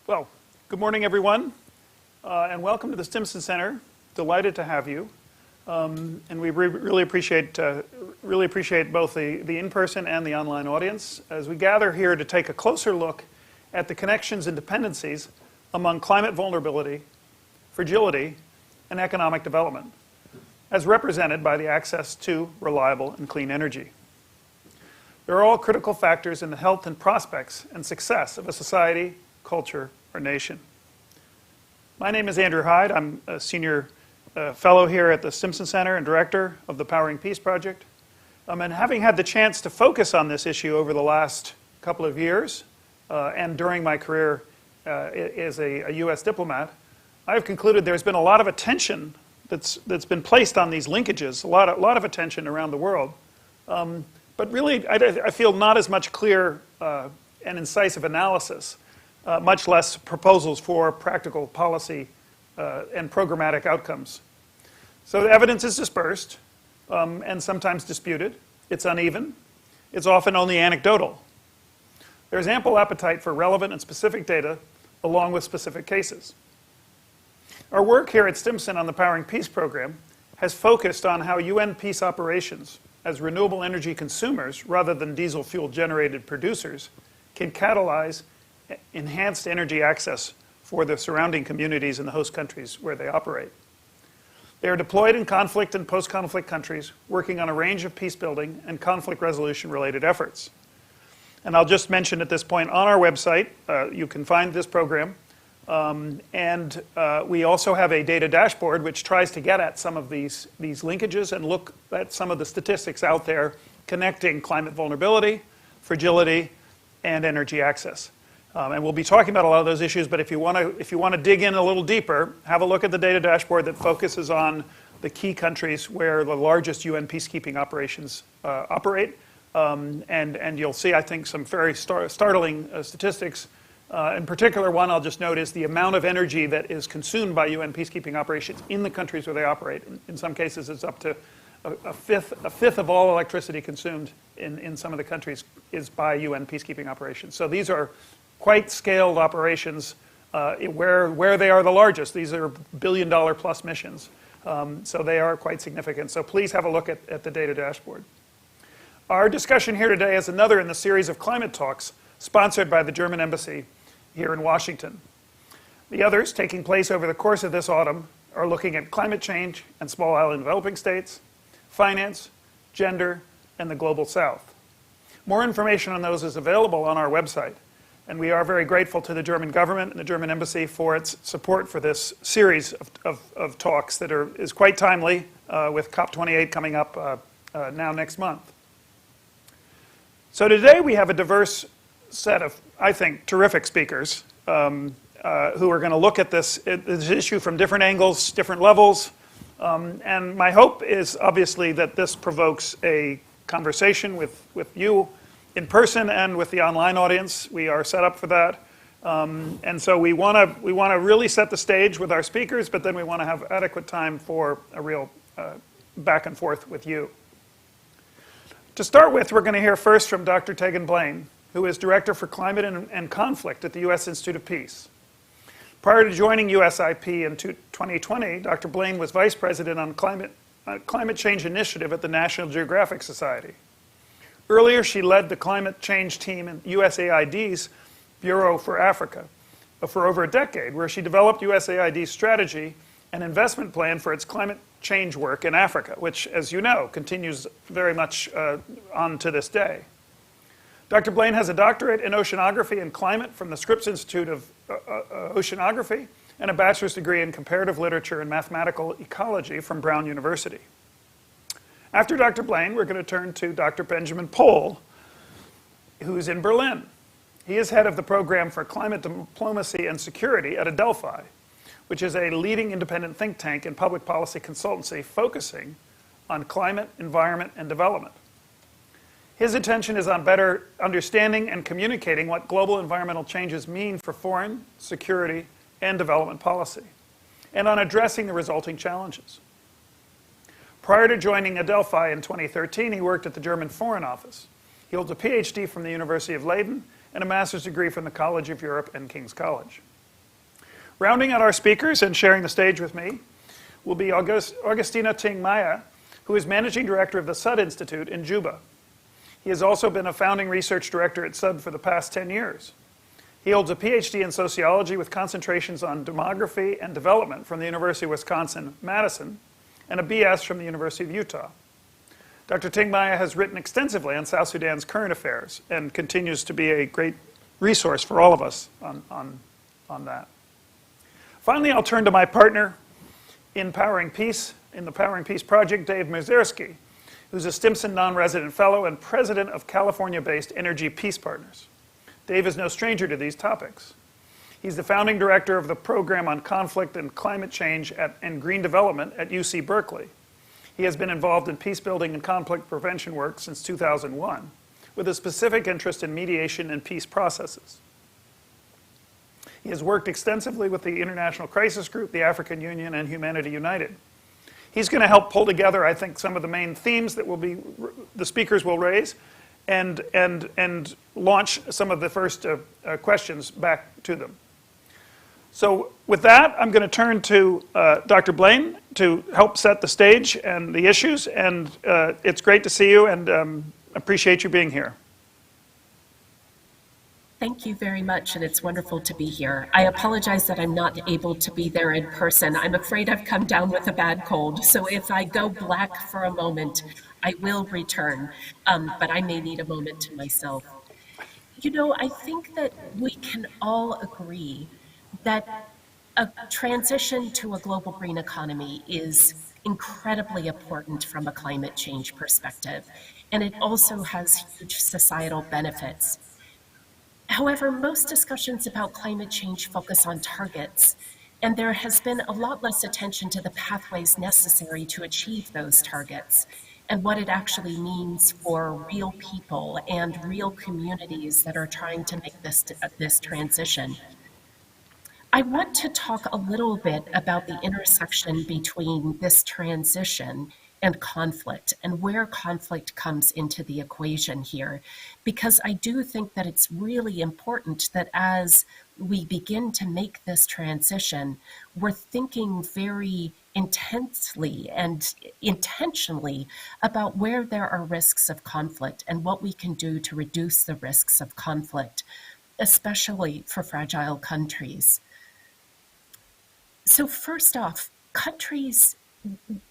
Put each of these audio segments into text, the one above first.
Well, good morning, everyone, and welcome to the Stimson Center. Delighted to have you, and we really appreciate both the in-person and the online audience as we gather here to take a closer look at the connections and dependencies among climate vulnerability, fragility, and economic development, as represented by the access to reliable and clean energy. They're all critical factors in the health and prospects and success of a society, culture, or nation. My name is Andrew Hyde. I'm a senior fellow here at the Stimson Center and director of the Powering Peace Project. And having had the chance to focus on this issue over the last couple of years and during my career as a U.S. diplomat, I've concluded there's been a lot of attention that's been placed on these linkages, a lot of attention around the world. But really, I feel not as much clear and incisive analysis, much less proposals for practical policy and programmatic outcomes. So the evidence is dispersed and sometimes disputed. It's uneven. It's often only anecdotal. There's ample appetite for relevant and specific data along with specific cases. Our work here at Stimson on the Powering Peace program has focused on how UN peace operations as renewable energy consumers rather than diesel fuel generated producers can catalyze enhanced energy access for the surrounding communities in the host countries where they operate. They are deployed in conflict and post-conflict countries, working on a range of peace building and conflict resolution related efforts. And I'll just mention at this point on our website, you can find this program. And we also have a data dashboard which tries to get at some of these linkages and look at some of the statistics out there connecting climate vulnerability, fragility, and energy access. And we'll be talking about a lot of those issues, but if you want to dig in a little deeper, have a look at the data dashboard that focuses on the key countries where the largest UN peacekeeping operations operate. And you'll see, I think, some very startling statistics. In particular, one I'll just note is the amount of energy that is consumed by UN peacekeeping operations in the countries where they operate. In some cases, it's up to a fifth of all electricity consumed in some of the countries is by UN peacekeeping operations. So these are quite scaled operations where they are the largest. These are billion-dollar-plus missions. So they are quite significant. So please have a look at the data dashboard. Our discussion here today is another in the series of climate talks sponsored by the German Embassy here in Washington. The others, taking place over the course of this autumn, are looking at climate change and small island developing states, finance, gender, and the global south. More information on those is available on our website. And we are very grateful to the German government and the German embassy for its support for this series of talks that is quite timely with COP28 coming up now next month. So today we have a diverse set of, I think, terrific speakers who are going to look at this issue from different angles, different levels. And my hope is obviously that this provokes a conversation with you in person and with the online audience. We are set up for that. And so we want to really set the stage with our speakers, but then we want to have adequate time for a real back and forth with you. To start with, we're going to hear first from Dr. Tegan Blaine, who is Director for Climate and Conflict at the U.S. Institute of Peace. Prior to joining USIP in 2020, Dr. Blaine was Vice President on Climate Change Initiative at the National Geographic Society. Earlier, she led the climate change team in USAID's Bureau for Africa for over a decade, where she developed USAID's strategy and investment plan for its climate change work in Africa, which, as you know, continues very much on to this day. Dr. Blaine has a doctorate in oceanography and climate from the Scripps Institute of Oceanography and a bachelor's degree in comparative literature and mathematical ecology from Brown University. After Dr. Blaine, we're going to turn to Dr. Benjamin Pohl, who's in Berlin. He is head of the program for climate diplomacy and security at Adelphi, which is a leading independent think tank and public policy consultancy focusing on climate, environment, and development. His attention is on better understanding and communicating what global environmental changes mean for foreign, security, and development policy, and on addressing the resulting challenges. Prior to joining Adelphi in 2013, he worked at the German Foreign Office. He holds a PhD from the University of Leiden and a master's degree from the College of Europe and King's College. Rounding out our speakers and sharing the stage with me will be Agustina Ting Maya, who is Managing Director of the SUD Institute in Juba. He has also been a founding research director at SUD for the past 10 years. He holds a PhD in sociology with concentrations on demography and development from the University of Wisconsin-Madison and a BS from the University of Utah. Dr. Ting Maya has written extensively on South Sudan's current affairs and continues to be a great resource for all of us on that. Finally, I'll turn to my partner in Powering Peace, in the Powering Peace Project, Dave Mierzierski, who's a Stimson non-resident fellow and president of California-based Energy Peace Partners. Dave is no stranger to these topics. He's the founding director of the program on conflict and climate change and green development at UC Berkeley. He has been involved in peace building and conflict prevention work since 2001, with a specific interest in mediation and peace processes. He has worked extensively with the International Crisis Group, the African Union, and Humanity United. He's going to help pull together, I think, some of the main themes that the speakers will raise and launch some of the first questions back to them. So with that, I'm going to turn to Dr. Blaine to help set the stage and the issues, and it's great to see you and appreciate you being here. Thank you very much, and it's wonderful to be here. I apologize that I'm not able to be there in person. I'm afraid I've come down with a bad cold, so if I go black for a moment, I will return, but I may need a moment to myself. You know, I think that we can all agree that a transition to a global green economy is incredibly important from a climate change perspective, and it also has huge societal benefits. However, most discussions about climate change focus on targets, and there has been a lot less attention to the pathways necessary to achieve those targets and what it actually means for real people and real communities that are trying to make this transition. I want to talk a little bit about the intersection between this transition and conflict and where conflict comes into the equation here, because I do think that it's really important that as we begin to make this transition, we're thinking very intensely and intentionally about where there are risks of conflict and what we can do to reduce the risks of conflict, especially for fragile countries. So first off, countries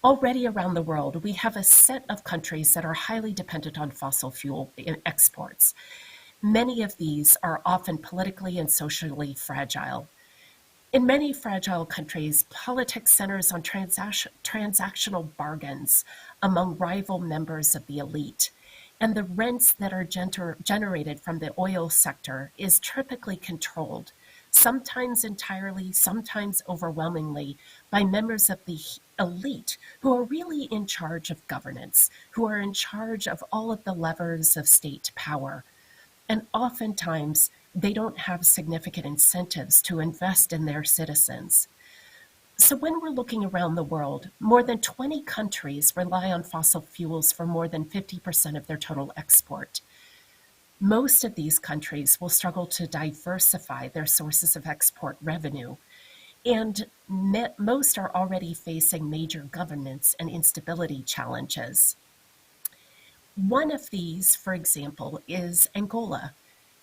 already around the world, we have a set of countries that are highly dependent on fossil fuel exports. Many of these are often politically and socially fragile. In many fragile countries, politics centers on transactional bargains among rival members of the elite, and the rents that are generated from the oil sector is typically controlled, sometimes entirely, sometimes overwhelmingly, by members of the elite who are really in charge of governance, who are in charge of all of the levers of state power. And oftentimes, they don't have significant incentives to invest in their citizens. So when we're looking around the world, more than 20 countries rely on fossil fuels for more than 50% of their total export. Most of these countries will struggle to diversify their sources of export revenue, and most are already facing major governance and instability challenges. One of these, for example, is Angola.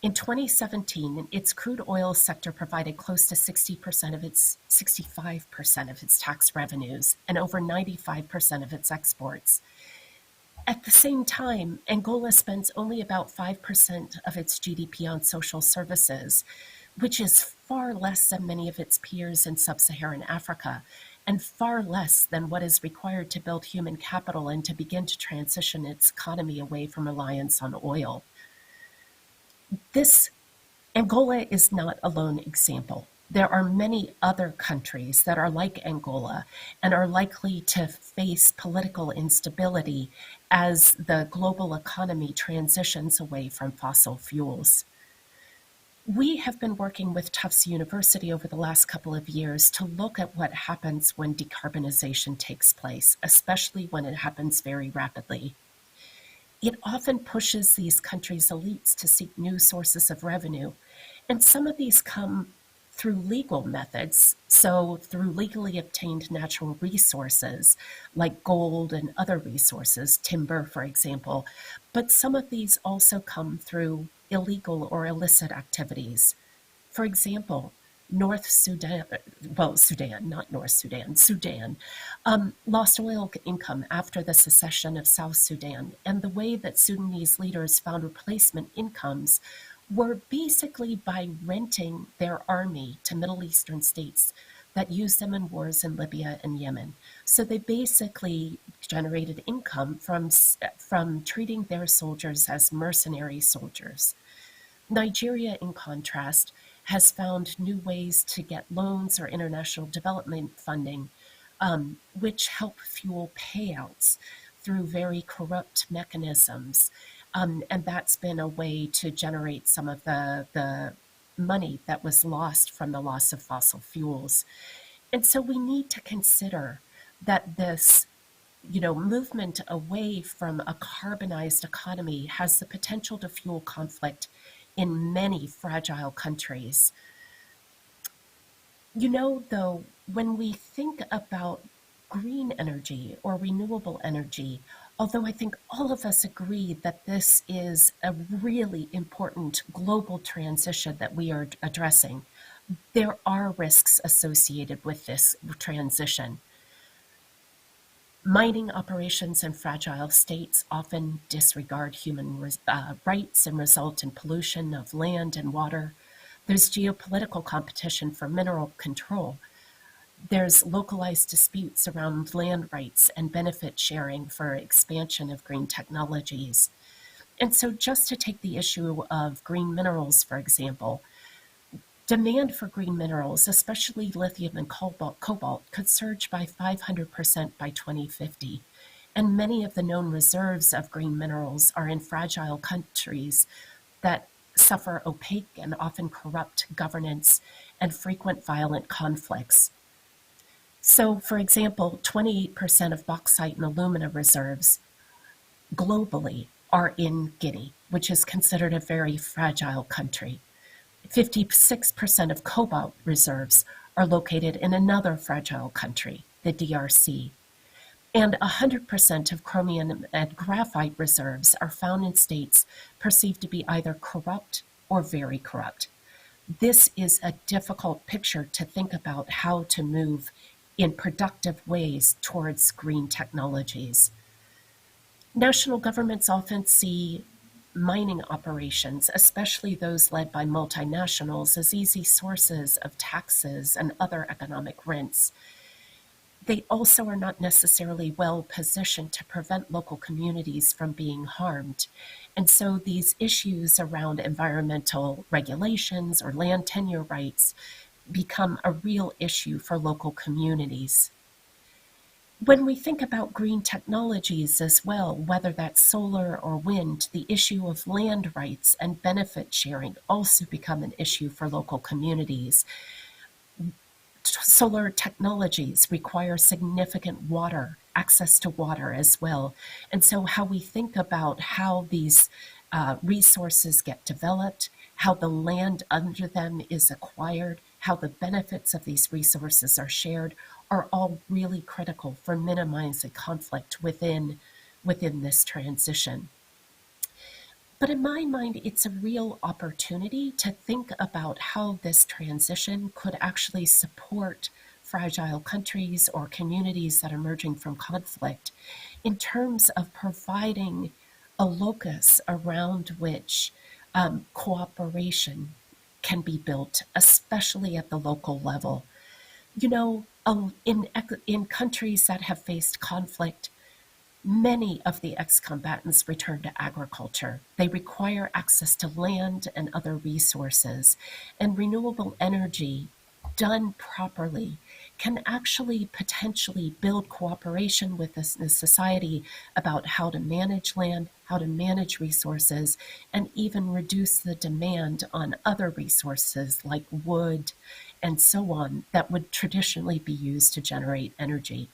In 2017, its crude oil sector provided close to 65% of its tax revenues and over 95% of its exports. At the same time, Angola spends only about 5% of its GDP on social services, which is far less than many of its peers in sub-Saharan Africa, and far less than what is required to build human capital and to begin to transition its economy away from reliance on oil. Angola is not a lone example. There are many other countries that are like Angola and are likely to face political instability as the global economy transitions away from fossil fuels. We have been working with Tufts University over the last couple of years to look at what happens when decarbonization takes place, especially when it happens very rapidly. It often pushes these countries' elites to seek new sources of revenue, and some of these come through legal methods, so through legally obtained natural resources like gold and other resources, timber, for example. But some of these also come through illegal or illicit activities. For example, North Sudan, well, Sudan, not North Sudan, Sudan, lost oil income after the secession of South Sudan. And the way that Sudanese leaders found replacement incomes were basically by renting their army to Middle Eastern states that used them in wars in Libya and Yemen. So they basically generated income from treating their soldiers as mercenary soldiers. Nigeria, in contrast, has found new ways to get loans or international development funding, which help fuel payouts through very corrupt mechanisms. And that's been a way to generate some of the money that was lost from the loss of fossil fuels. And so we need to consider that this movement away from a carbonized economy has the potential to fuel conflict in many fragile countries. Though, when we think about green energy or renewable energy, although I think all of us agree that this is a really important global transition that we are addressing, there are risks associated with this transition. Mining operations in fragile states often disregard human rights and result in pollution of land and water. There's geopolitical competition for mineral control. There's localized disputes around land rights and benefit sharing for expansion of green technologies. And so, just to take the issue of green minerals, for example, demand for green minerals, especially lithium and cobalt, could surge by 500% by 2050. And many of the known reserves of green minerals are in fragile countries that suffer opaque and often corrupt governance and frequent violent conflicts. So, for example, 28% of bauxite and alumina reserves globally are in Guinea, which is considered a very fragile country. 56% of cobalt reserves are located in another fragile country, the DRC. And 100% of chromium and graphite reserves are found in states perceived to be either corrupt or very corrupt. This is a difficult picture to think about how to move in productive ways towards green technologies. National governments often see mining operations, especially those led by multinationals, as easy sources of taxes and other economic rents. They also are not necessarily well positioned to prevent local communities from being harmed. And so these issues around environmental regulations or land tenure rights become a real issue for local communities. When we think about green technologies as well, whether that's solar or wind, the issue of land rights and benefit sharing also become an issue for local communities. Solar technologies require significant access to water as well. And so how we think about how these resources get developed, how the land under them is acquired, how the benefits of these resources are shared, are all really critical for minimizing conflict within this transition. But in my mind, it's a real opportunity to think about how this transition could actually support fragile countries or communities that are emerging from conflict in terms of providing a locus around which cooperation can be built, especially at the local level. In countries that have faced conflict, many of the ex-combatants return to agriculture. They require access to land and other resources, and renewable energy, done properly, can actually potentially build cooperation with the society about how to manage land, how to manage resources, and even reduce the demand on other resources like wood and so on that would traditionally be used to generate energy.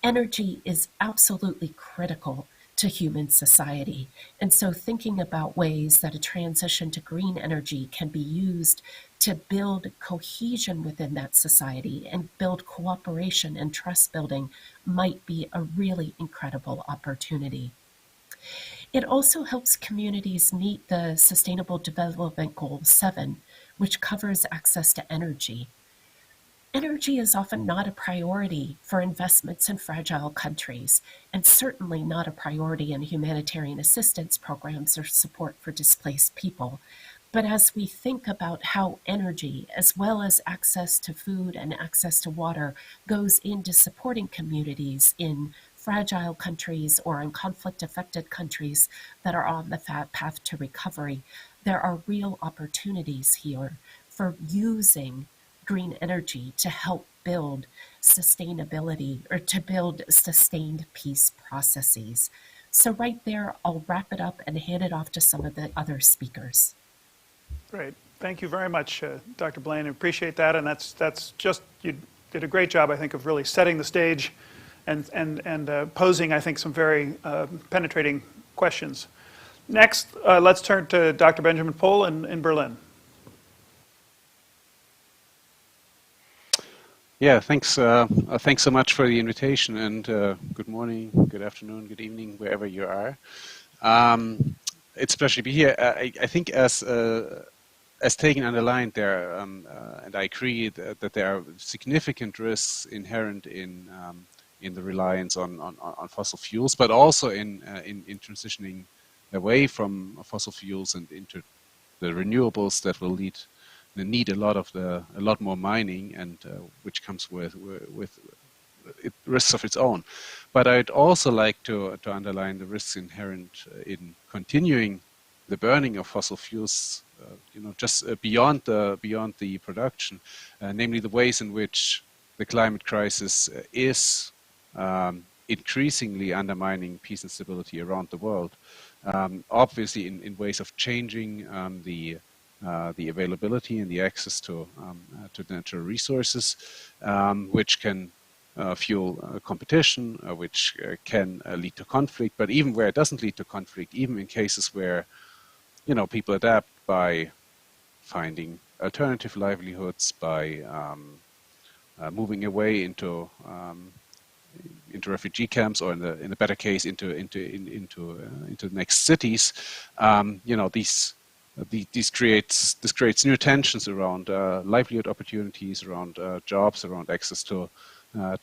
Energy is absolutely critical to human society. And so thinking about ways that a transition to green energy can be used to build cohesion within that society and build cooperation and trust building might be a really incredible opportunity. It also helps communities meet the Sustainable Development Goal 7, which covers access to energy. Energy is often not a priority for investments in fragile countries, and certainly not a priority in humanitarian assistance programs or support for displaced people. But as we think about how energy, as well as access to food and access to water, goes into supporting communities in fragile countries or in conflict affected countries that are on the path to recovery, there are real opportunities here for using green energy to help build sustainability or to build sustained peace processes. So, right there, I'll wrap it up and hand it off to some of the other speakers. Great. Thank you very much, Dr. Blaine. I appreciate that. And that's just, you did a great job, I think, of really setting the stage and posing, I think, some very penetrating questions. Next, let's turn to Dr. Benjamin Pohl in Berlin. Yeah, thanks. Thanks so much for the invitation, and good morning, good afternoon, good evening, wherever you are. It's a pleasure to be here. I think as Tegan underlined there, and I agree that there are significant risks inherent in the reliance on fossil fuels, but also in transitioning away from fossil fuels and into the renewables that will need a lot more mining, and which comes with risks of its own. But I'd also like to underline the risks inherent in continuing the burning of fossil fuels, just beyond the production, namely the ways in which the climate crisis is increasingly undermining peace and stability around the world. Obviously, in ways of changing the availability and the access to natural resources, which can fuel competition, which can lead to conflict. But even where it doesn't lead to conflict, even in cases where people adapt by finding alternative livelihoods, by moving away into refugee camps, or in a better case into the next cities, this creates new tensions around livelihood opportunities, around jobs, around access to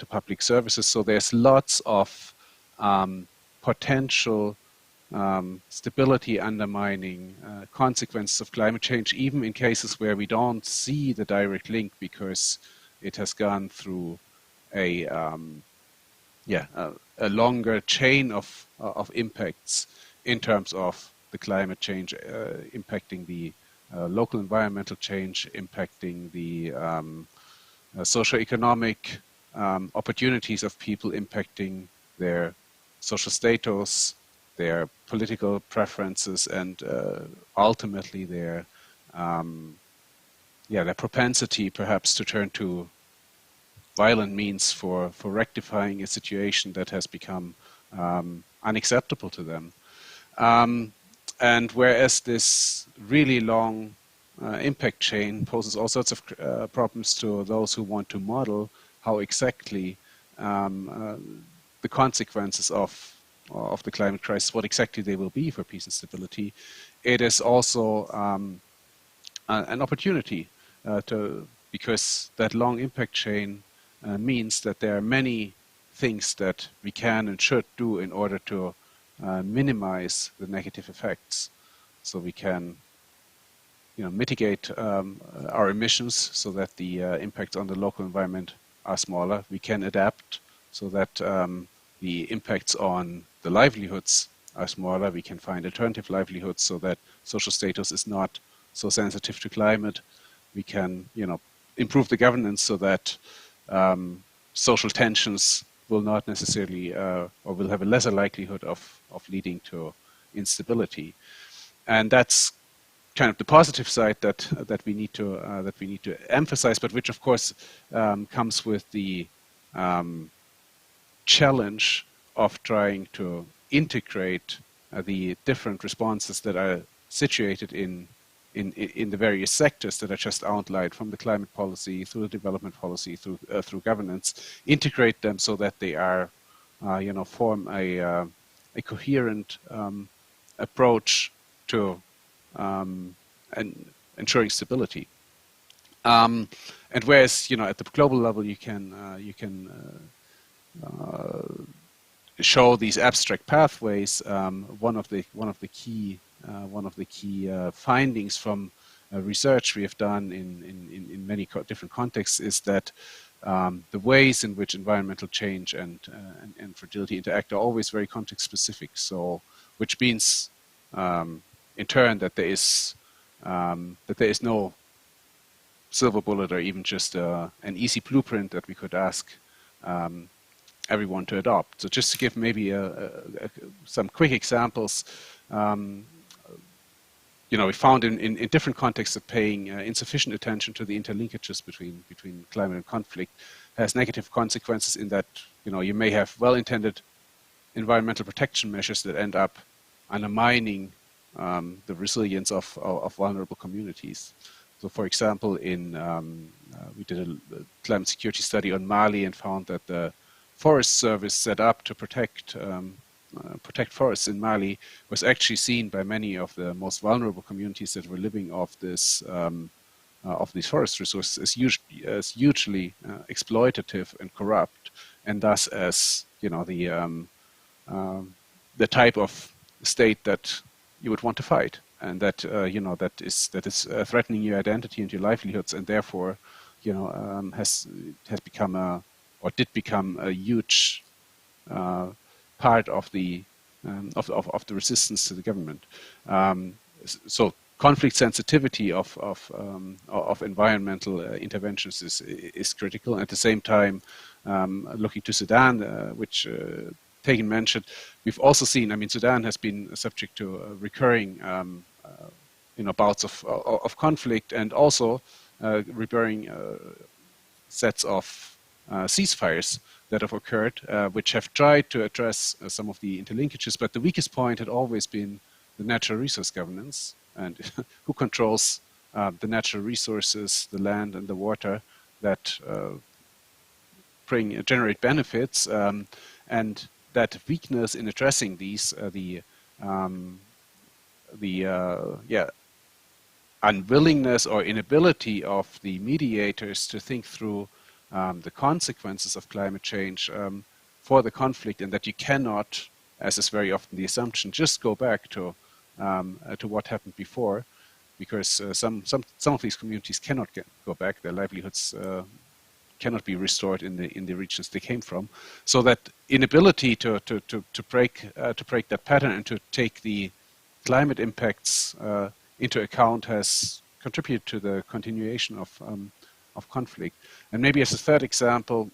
public services. So there's lots of potential stability undermining consequences of climate change, even in cases where we don't see the direct link because it has gone through a longer chain of impacts in terms of the climate change impacting the local environmental change, impacting the socioeconomic opportunities of people, impacting their social status, their political preferences, and ultimately their propensity perhaps to turn to violent means for rectifying a situation that has become unacceptable to them. And whereas this really long impact chain poses all sorts of problems to those who want to model how exactly the consequences of the climate crisis, what exactly they will be for peace and stability, it is also an opportunity because that long impact chain means that there are many things that we can and should do in order to minimize the negative effects. So we can mitigate our emissions so that the impacts on the local environment are smaller. We can adapt so that the impacts on the livelihoods are smaller. We can find alternative livelihoods so that social status is not so sensitive to climate. We can improve the governance so that social tensions will not necessarily or will have a lesser likelihood of leading to instability. And that's kind of the positive side that we need to emphasize, but which of course comes with the challenge of trying to integrate the different responses that are situated in the various sectors that I just outlined, from the climate policy through the development policy through governance, integrate them so that they are, form a coherent approach to ensuring stability. And whereas at the global level you can show these abstract pathways, one of the key findings from research we have done in many different contexts is that the ways in which environmental change and fragility interact are always very context specific. So, which means in turn that there is no silver bullet or even just an easy blueprint that we could ask everyone to adopt. So just to give maybe some quick examples, we found in different contexts that paying insufficient attention to the interlinkages between climate and conflict has negative consequences in that you may have well-intended environmental protection measures that end up undermining the resilience of vulnerable communities. So, for example, we did a climate security study on Mali and found that the Forest Service set up to protect forests in Mali was actually seen by many of the most vulnerable communities that were living off this of these forest resources as hugely exploitative and corrupt, and thus as the type of state that you would want to fight, and that that is threatening your identity and your livelihoods, and therefore has become or did become a huge part of the resistance to the government. So conflict sensitivity of environmental interventions is critical. And at the same time, looking to Sudan, which Tegan mentioned, we've also seen. I mean, Sudan has been subject to recurring bouts of conflict, and also recurring sets of ceasefires that have occurred, which have tried to address some of the interlinkages, but the weakest point had always been the natural resource governance, and who controls the natural resources, the land and the water that generate benefits, and that weakness in addressing these, the unwillingness or inability of the mediators to think through the consequences of climate change for the conflict, and that you cannot, as is very often the assumption, just go back to what happened before, because some of these communities cannot go back. Their livelihoods cannot be restored in the regions they came from. So that inability to break that pattern and to take the climate impacts into account has contributed to the continuation of conflict. And maybe as a third example,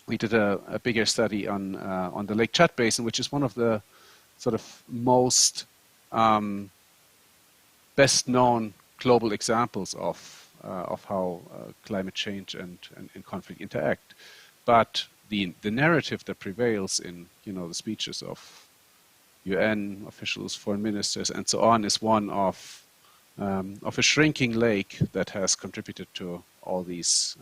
we did a bigger study on the Lake Chad Basin, which is one of the sort of most best known global examples of how climate change and conflict interact. But the narrative that prevails in the speeches of UN officials, foreign ministers, and so on, is one of a shrinking lake that has contributed to all these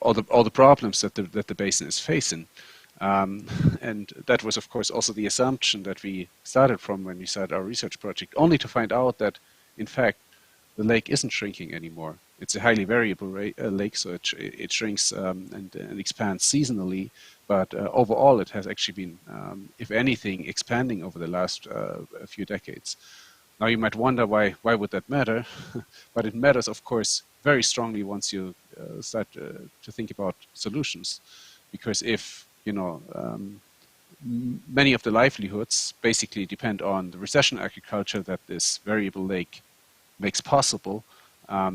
all the problems that the basin is facing. And that was, of course, also the assumption that we started from when we started our research project, only to find out that, in fact, the lake isn't shrinking anymore. It's a highly variable lake, so it shrinks and expands seasonally, but overall it has actually been, if anything, expanding over the last few decades. Now you might wonder why would that matter, but it matters, of course, very strongly once you start to think about solutions, because if many of the livelihoods basically depend on the recession agriculture that this variable lake makes possible,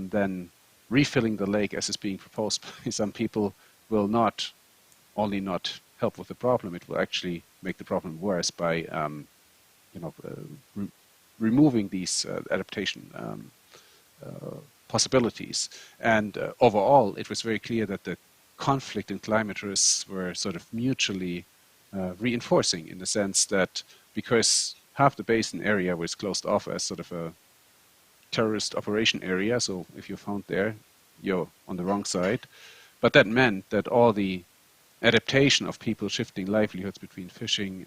then refilling the lake as is being proposed by some people will not only not help with the problem, it will actually make the problem worse by removing these adaptation possibilities. And overall, it was very clear that the conflict and climate risks were sort of mutually reinforcing, in the sense that because half the basin area was closed off as sort of a terrorist operation area, so if you're found there, you're on the wrong side. But that meant that all the adaptation of people shifting livelihoods between fishing,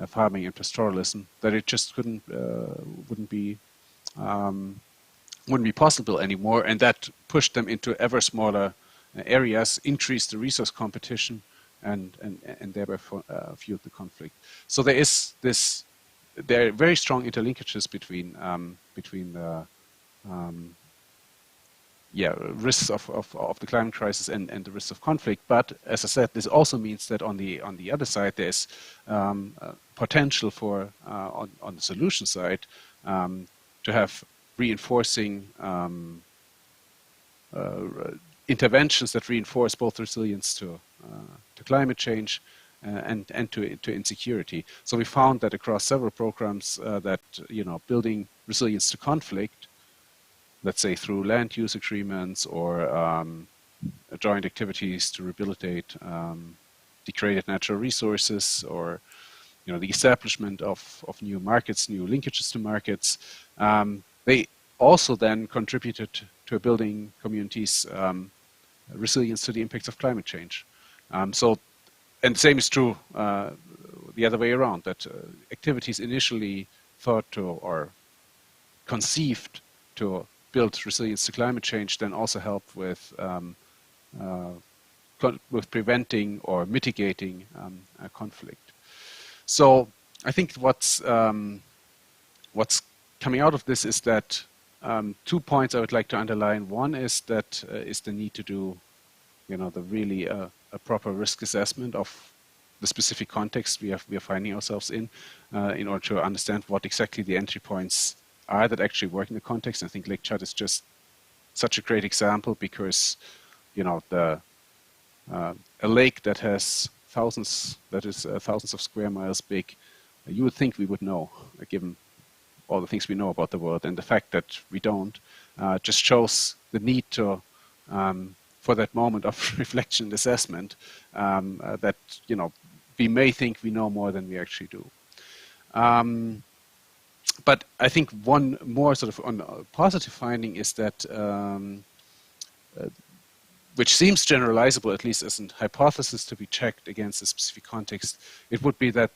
farming, and pastoralism, that it just wouldn't be possible anymore, and that pushed them into ever smaller areas, increased the resource competition, and thereby fueled the conflict. So there are very strong interlinkages between the risks of the climate crisis and the risks of conflict. But as I said, this also means that on the other side, there's potential for on the solution side to have reinforcing interventions that reinforce both resilience to climate change and to insecurity. So we found that across several programs that building resilience to conflict, let's say through land use agreements or joint activities to rehabilitate degraded natural resources, or the establishment of new markets, new linkages to markets, they also then contributed to building communities' resilience to the impacts of climate change. And the same is true the other way around, that activities initially thought to or conceived to build resilience to climate change then also help with preventing or mitigating a conflict. So I think what's coming out of this is that 2 points I would like to underline. One is that is the need to do, the really a proper risk assessment of the specific context we are finding ourselves in order to understand what exactly the entry points are that actually work in the context. I think Lake Chad is just such a great example because, a lake that has thousands of square miles big, you would think we would know, given all the things we know about the world, and the fact that we don't just shows the need to for that moment of reflection and assessment that we may think we know more than we actually do. But I think one more sort of positive finding is that, which seems generalizable, at least as a hypothesis to be checked against a specific context, it would be that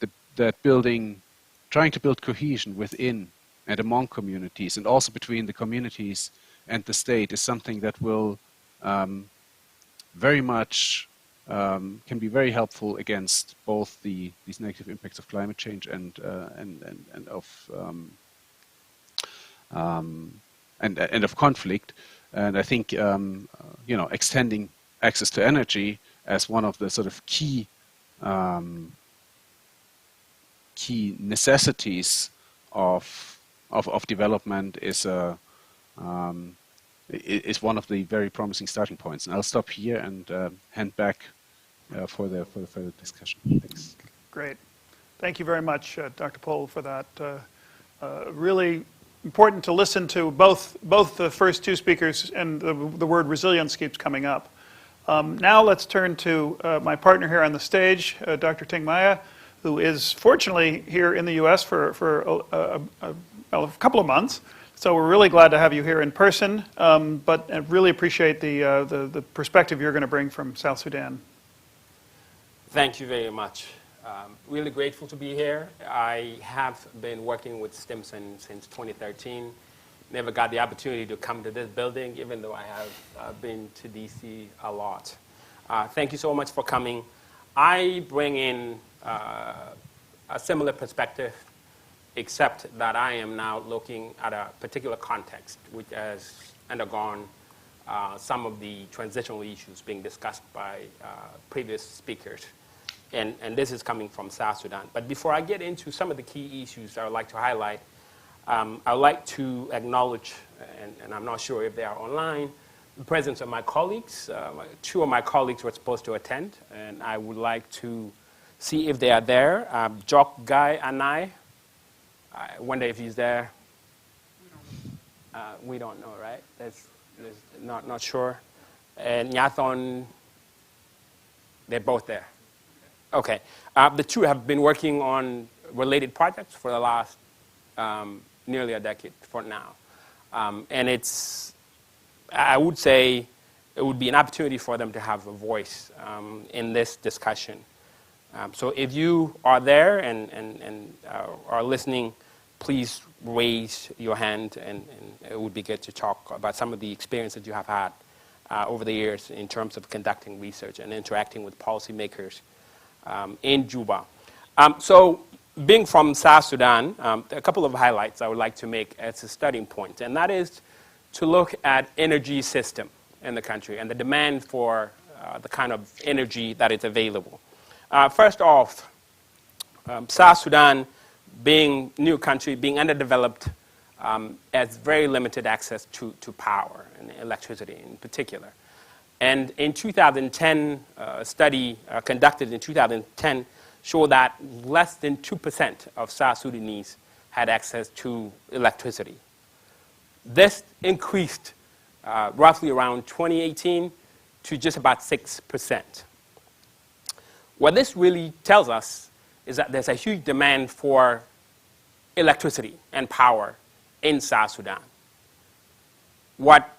trying to build cohesion within and among communities, and also between the communities and the state, is something that will very much can be very helpful against both these negative impacts of climate change and of conflict. And I think extending access to energy as one of the sort of key necessities of development is one of the very promising starting points. And I'll stop here and hand back for the further discussion. Thanks. Great. Thank you very much, Dr. Pohl, for that. Really important to listen to both the first two speakers, and the word resilience keeps coming up. Now let's turn to my partner here on the stage, Dr. Ting Maya, who is fortunately here in the U.S. for a couple of months. So we're really glad to have you here in person, but I really appreciate the perspective you're going to bring from South Sudan. Thank you very much. Really grateful to be here. I have been working with Stimson since 2013. Never got the opportunity to come to this building, even though I have been to DC a lot. Thank you so much for coming. I bring in a similar perspective, except that I am now looking at a particular context which has undergone some of the transitional issues being discussed by previous speakers. And this is coming from South Sudan. But before I get into some of the key issues I would like to highlight, I would like to acknowledge, and I'm not sure if they are online, the presence of my colleagues. 2 of my colleagues were supposed to attend, and I would like to see if they are there. Jock Guy and I wonder if he's there. We don't know, right? That's not sure. And Nyathon, they're both there. Okay. The two have been working on related projects for the last nearly a decade for now. And I would say it would be an opportunity for them to have a voice in this discussion. So if you are there and are listening, please raise your hand, and it would be good to talk about some of the experience that you have had over the years in terms of conducting research and interacting with policymakers in Juba. So being from South Sudan, a couple of highlights I would like to make as a starting point, and that is to look at energy system in the country and the demand for the kind of energy that is available. First off, South Sudan, being new country, being underdeveloped, has very limited access to power and electricity in particular. And in 2010, a study conducted in 2010 showed that less than 2% of South Sudanese had access to electricity. This increased roughly around 2018 to just about 6%. What this really tells us is that there's a huge demand for electricity and power in South Sudan. What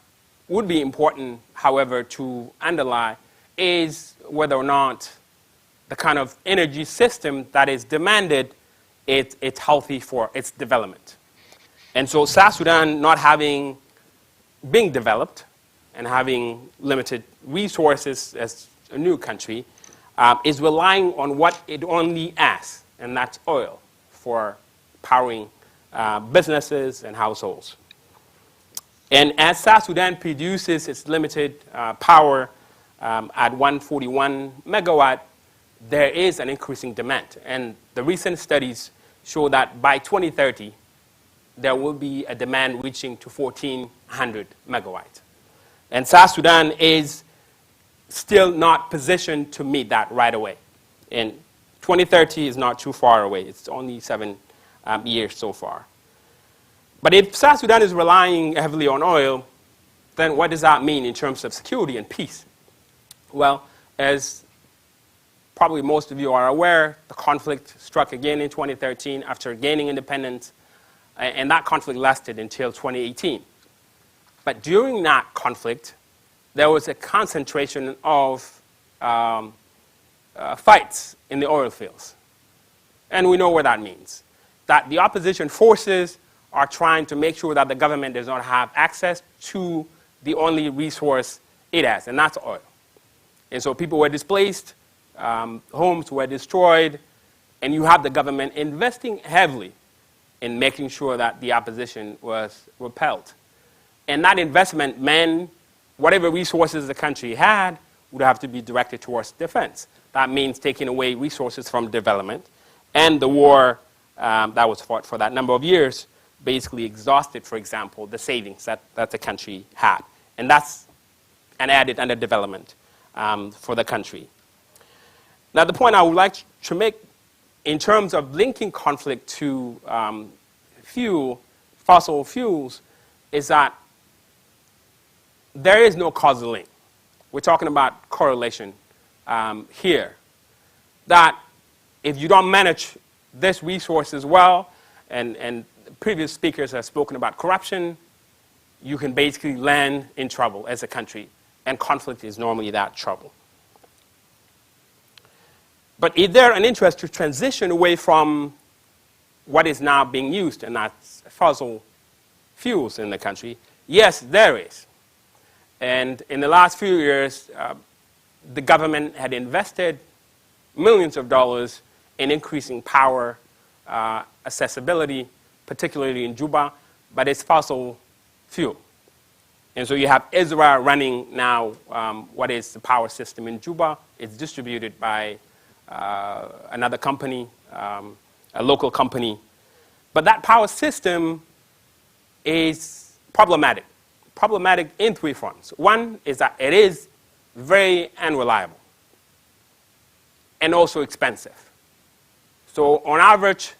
would be important, however, to underline is whether or not the kind of energy system that is demanded it's healthy for its development. And so South Sudan not being developed and having limited resources as a new country is relying on what it only has, and that's oil, for powering businesses and households. And as South Sudan produces its limited power at 141 megawatt, there is an increasing demand. And the recent studies show that by 2030, there will be a demand reaching to 1,400 megawatts. And South Sudan is still not positioned to meet that right away. And 2030 is not too far away. It's only 7 years so far. But if South Sudan is relying heavily on oil, then what does that mean in terms of security and peace? Well, as probably most of you are aware, the conflict struck again in 2013 after gaining independence, and that conflict lasted until 2018. But during that conflict, there was a concentration of fights in the oil fields. And we know what that means. That the opposition forces are trying to make sure that the government does not have access to the only resource it has, and that's oil. And so people were displaced, homes were destroyed, and you have the government investing heavily in making sure that the opposition was repelled. And that investment meant whatever resources the country had would have to be directed towards defense. That means taking away resources from development. And the war that was fought for that number of years basically exhausted, for example, the savings that the country had. And that's an added underdevelopment for the country. Now, the point I would like to make in terms of linking conflict to fossil fuels, is that there is no causal link. We're talking about correlation here. That if you don't manage this resource as well, and previous speakers have spoken about corruption, you can basically land in trouble as a country, and conflict is normally that trouble. But is there an interest to transition away from what is now being used, and that's fossil fuels in the country? Yes, there is. And in the last few years, the government had invested millions of dollars in increasing power accessibility, particularly in Juba, but it's fossil fuel. And so you have Israel running now what is the power system in Juba. It's distributed by another company, a local company. But that power system is problematic. Problematic in 3 fronts. One is that it is very unreliable and also expensive. So on average,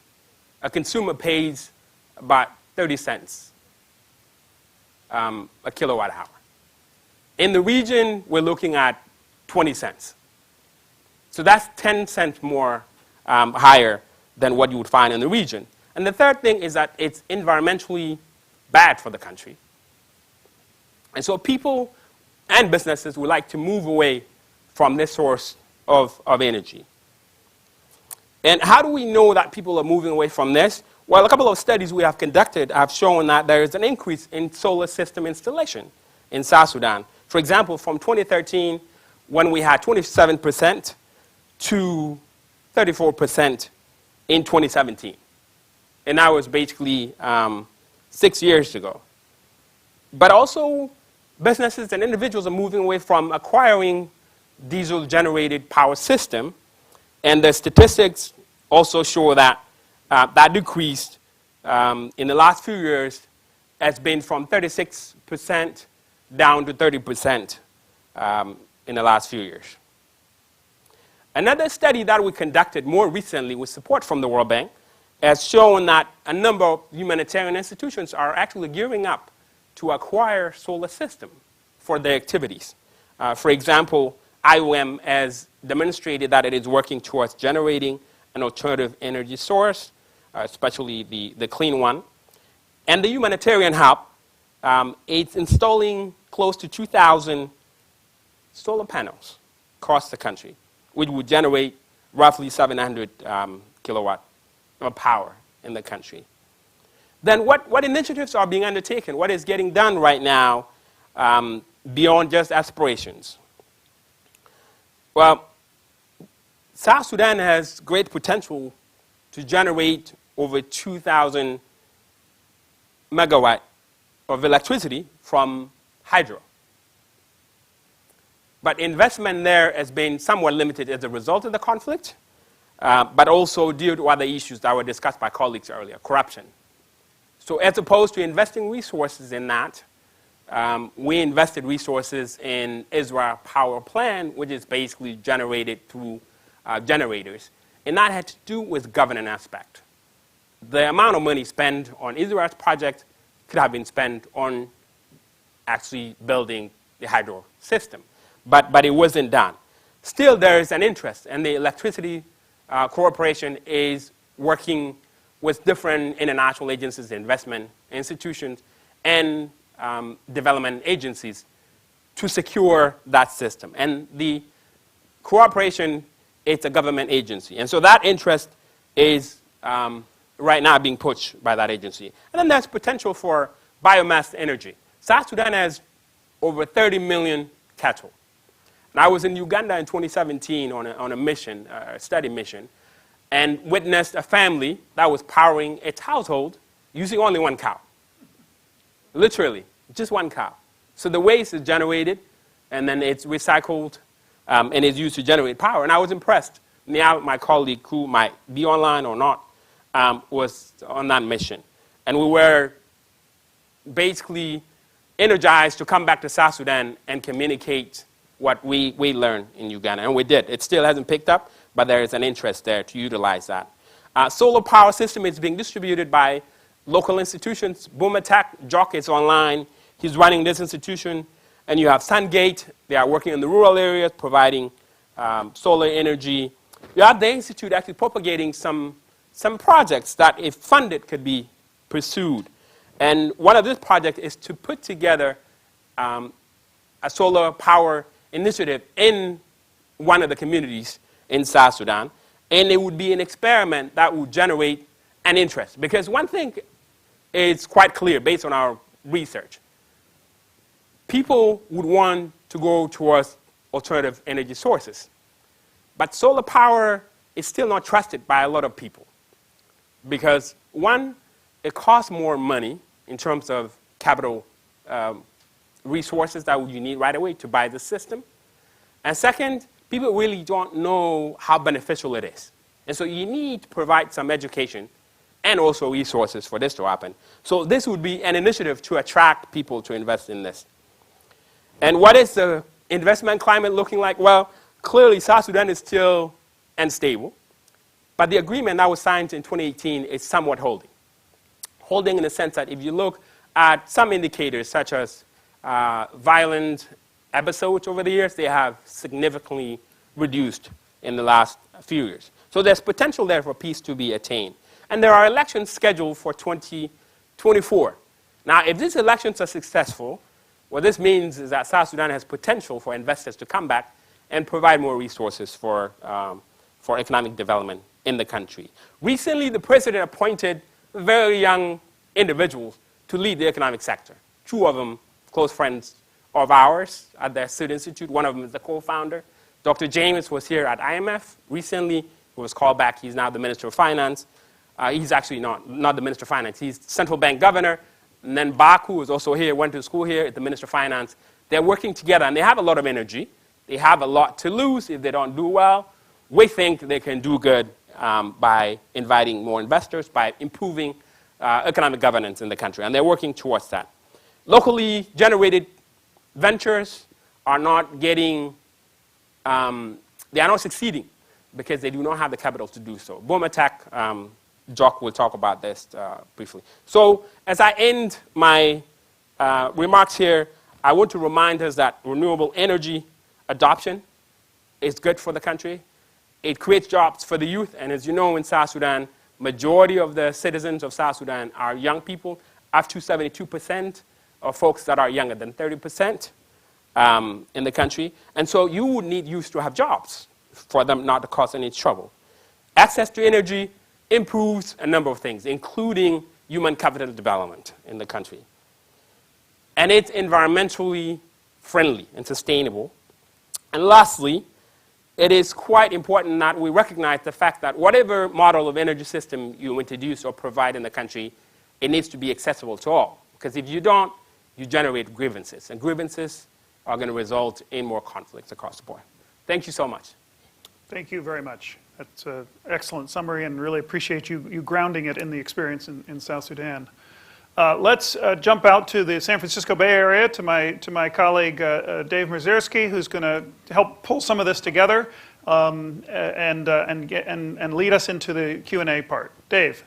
a consumer pays about 30 cents a kilowatt hour. In the region, we're looking at 20 cents. So that's 10 cents more higher than what you would find in the region. And the third thing is that it's environmentally bad for the country. And so people and businesses would like to move away from this source of energy. And how do we know that people are moving away from this? Well, a couple of studies we have conducted have shown that there is an increase in solar system installation in South Sudan. For example, from 2013, when we had 27% to 34% in 2017. And that was basically 6 years ago. But also, businesses and individuals are moving away from acquiring diesel-generated power system. And the statistics also show that that decreased in the last few years has been from 36% down to 30% in the last few years. Another study that we conducted more recently with support from the World Bank has shown that a number of humanitarian institutions are actually gearing up to acquire solar system for their activities. For example, IOM has demonstrated that it is working towards generating an alternative energy source, especially the clean one. And the humanitarian hub, it's installing close to 2,000 solar panels across the country, which would generate roughly 700 kilowatt of power in the country. Then what initiatives are being undertaken? What is getting done right now beyond just aspirations? Well, South Sudan has great potential to generate over 2,000 megawatt of electricity from hydro. But investment there has been somewhat limited as a result of the conflict, but also due to other issues that were discussed by colleagues earlier, corruption. So as opposed to investing resources in that, we invested resources in Israel Power Plant, which is basically generated through generators. And that had to do with governance aspect. The amount of money spent on Israel's project could have been spent on actually building the hydro system. But it wasn't done. Still, there is an interest, and the Electricity Corporation is working with different international agencies, investment institutions, and development agencies to secure that system. And the cooperation, it's a government agency. And so that interest is right now being pushed by that agency. And then there's potential for biomass energy. South Sudan has over 30 million cattle. And I was in Uganda in 2017 on a mission, a study mission, and witnessed a family that was powering its household using only one cow. Literally, just one cow. So the waste is generated, and then it's recycled, and is used to generate power. And I was impressed. Now my colleague, who might be online or not, was on that mission. And we were basically energized to come back to South Sudan and communicate what we learned in Uganda. And we did. It still hasn't picked up, but there is an interest there to utilize that. Solar power system is being distributed by local institutions. Boomatak, Jock is online. He's running this institution. And you have Sungate. They are working in the rural areas, providing solar energy. You have the institute actually propagating some projects that, if funded, could be pursued. And one of these projects is to put together a solar power initiative in one of the communities in South Sudan. And it would be an experiment that would generate an interest. Because one thing is quite clear based on our research. People would want to go towards alternative energy sources. But solar power is still not trusted by a lot of people. Because one, it costs more money in terms of capital resources that you need right away to buy the system. And second, people really don't know how beneficial it is. And so you need to provide some education and also resources for this to happen. So this would be an initiative to attract people to invest in this. And what is the investment climate looking like? Well, clearly South Sudan is still unstable. But the agreement that was signed in 2018 is somewhat holding. Holding in the sense that if you look at some indicators such as violent episodes over the years, they have significantly reduced in the last few years. So there's potential there for peace to be attained. And there are elections scheduled for 2024. Now, if these elections are successful, what this means is that South Sudan has potential for investors to come back and provide more resources for economic development in the country. Recently, the president appointed very young individuals to lead the economic sector. Two of them close friends of ours at the Sud Institute. One of them is the co-founder. Dr. James was here at IMF recently. He was called back. He's now the Minister of Finance. He's actually not the Minister of Finance. He's central bank governor. And then Baku is also here, went to school here at the Minister of Finance. They're working together, and they have a lot of energy. They have a lot to lose if they don't do well. We think they can do good by inviting more investors, by improving economic governance in the country, and they're working towards that. Locally generated ventures are not getting, they are not succeeding because they do not have the capital to do so. Bomatek, Jock will talk about this briefly. So as I end my remarks here, I want to remind us that renewable energy adoption is good for the country. It creates jobs for the youth, and as you know, in South Sudan, majority of the citizens of South Sudan are young people, up to 72% of folks that are younger than 30% in the country. And so you would need youth to have jobs for them not to cause any trouble. Access to energy improves a number of things, including human capital development in the country. And it's environmentally friendly and sustainable. And lastly, it is quite important that we recognize the fact that whatever model of energy system you introduce or provide in the country, it needs to be accessible to all. Because if you don't, you generate grievances. And grievances are going to result in more conflicts across the board. Thank you so much. Thank you very much. That's an excellent summary, and really appreciate you grounding it in the experience in South Sudan. Let's jump out to the San Francisco Bay Area to my colleague Dave Mierzierski, who's going to help pull some of this together and lead us into the Q&A part. Dave.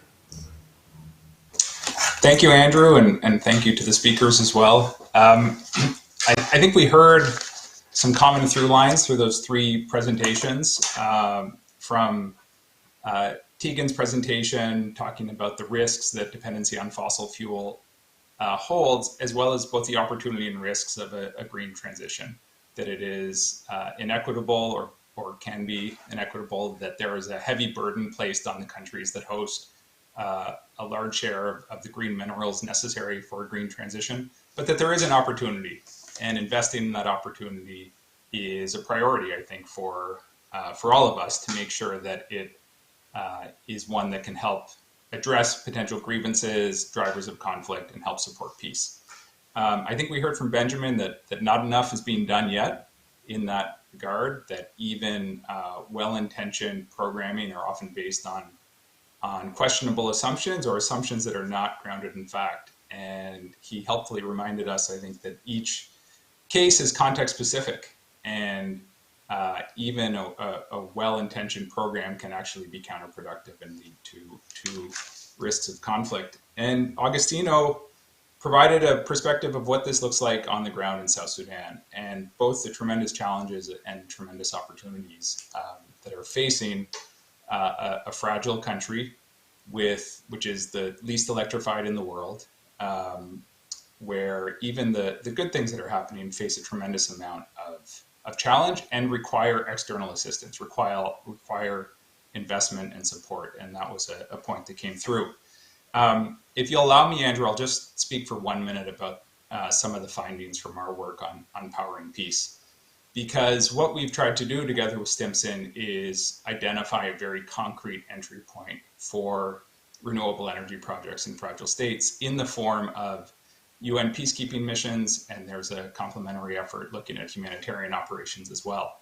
Thank you, Andrew, and thank you to the speakers as well. I think we heard some common through lines through those three presentations from Tegan's presentation, talking about the risks that dependency on fossil fuel holds, as well as both the opportunity and risks of a green transition, that it is inequitable or can be inequitable, that there is a heavy burden placed on the countries that host a large share of the green minerals necessary for a green transition, but that there is an opportunity, and investing in that opportunity is a priority, I think, for all of us to make sure that it is one that can help address potential grievances, drivers of conflict, and help support peace. I think we heard from Benjamin that not enough is being done yet in that regard, that even well-intentioned programming are often based on questionable assumptions or assumptions that are not grounded in fact. And he helpfully reminded us, I think, that each case is context specific, and even a well-intentioned program can actually be counterproductive and lead to risks of conflict. And Augustino provided a perspective of what this looks like on the ground in South Sudan, and both the tremendous challenges and tremendous opportunities that are facing a fragile country which is the least electrified in the world, where even the good things that are happening face a tremendous amount of challenge and require external assistance, require investment and support. And that was a point that came through. If you'll allow me, Andrew, I'll just speak for 1 minute about some of the findings from our work on powering peace. Because what we've tried to do together with Stimson is identify a very concrete entry point for renewable energy projects in fragile states in the form of UN peacekeeping missions, and there's a complementary effort looking at humanitarian operations as well.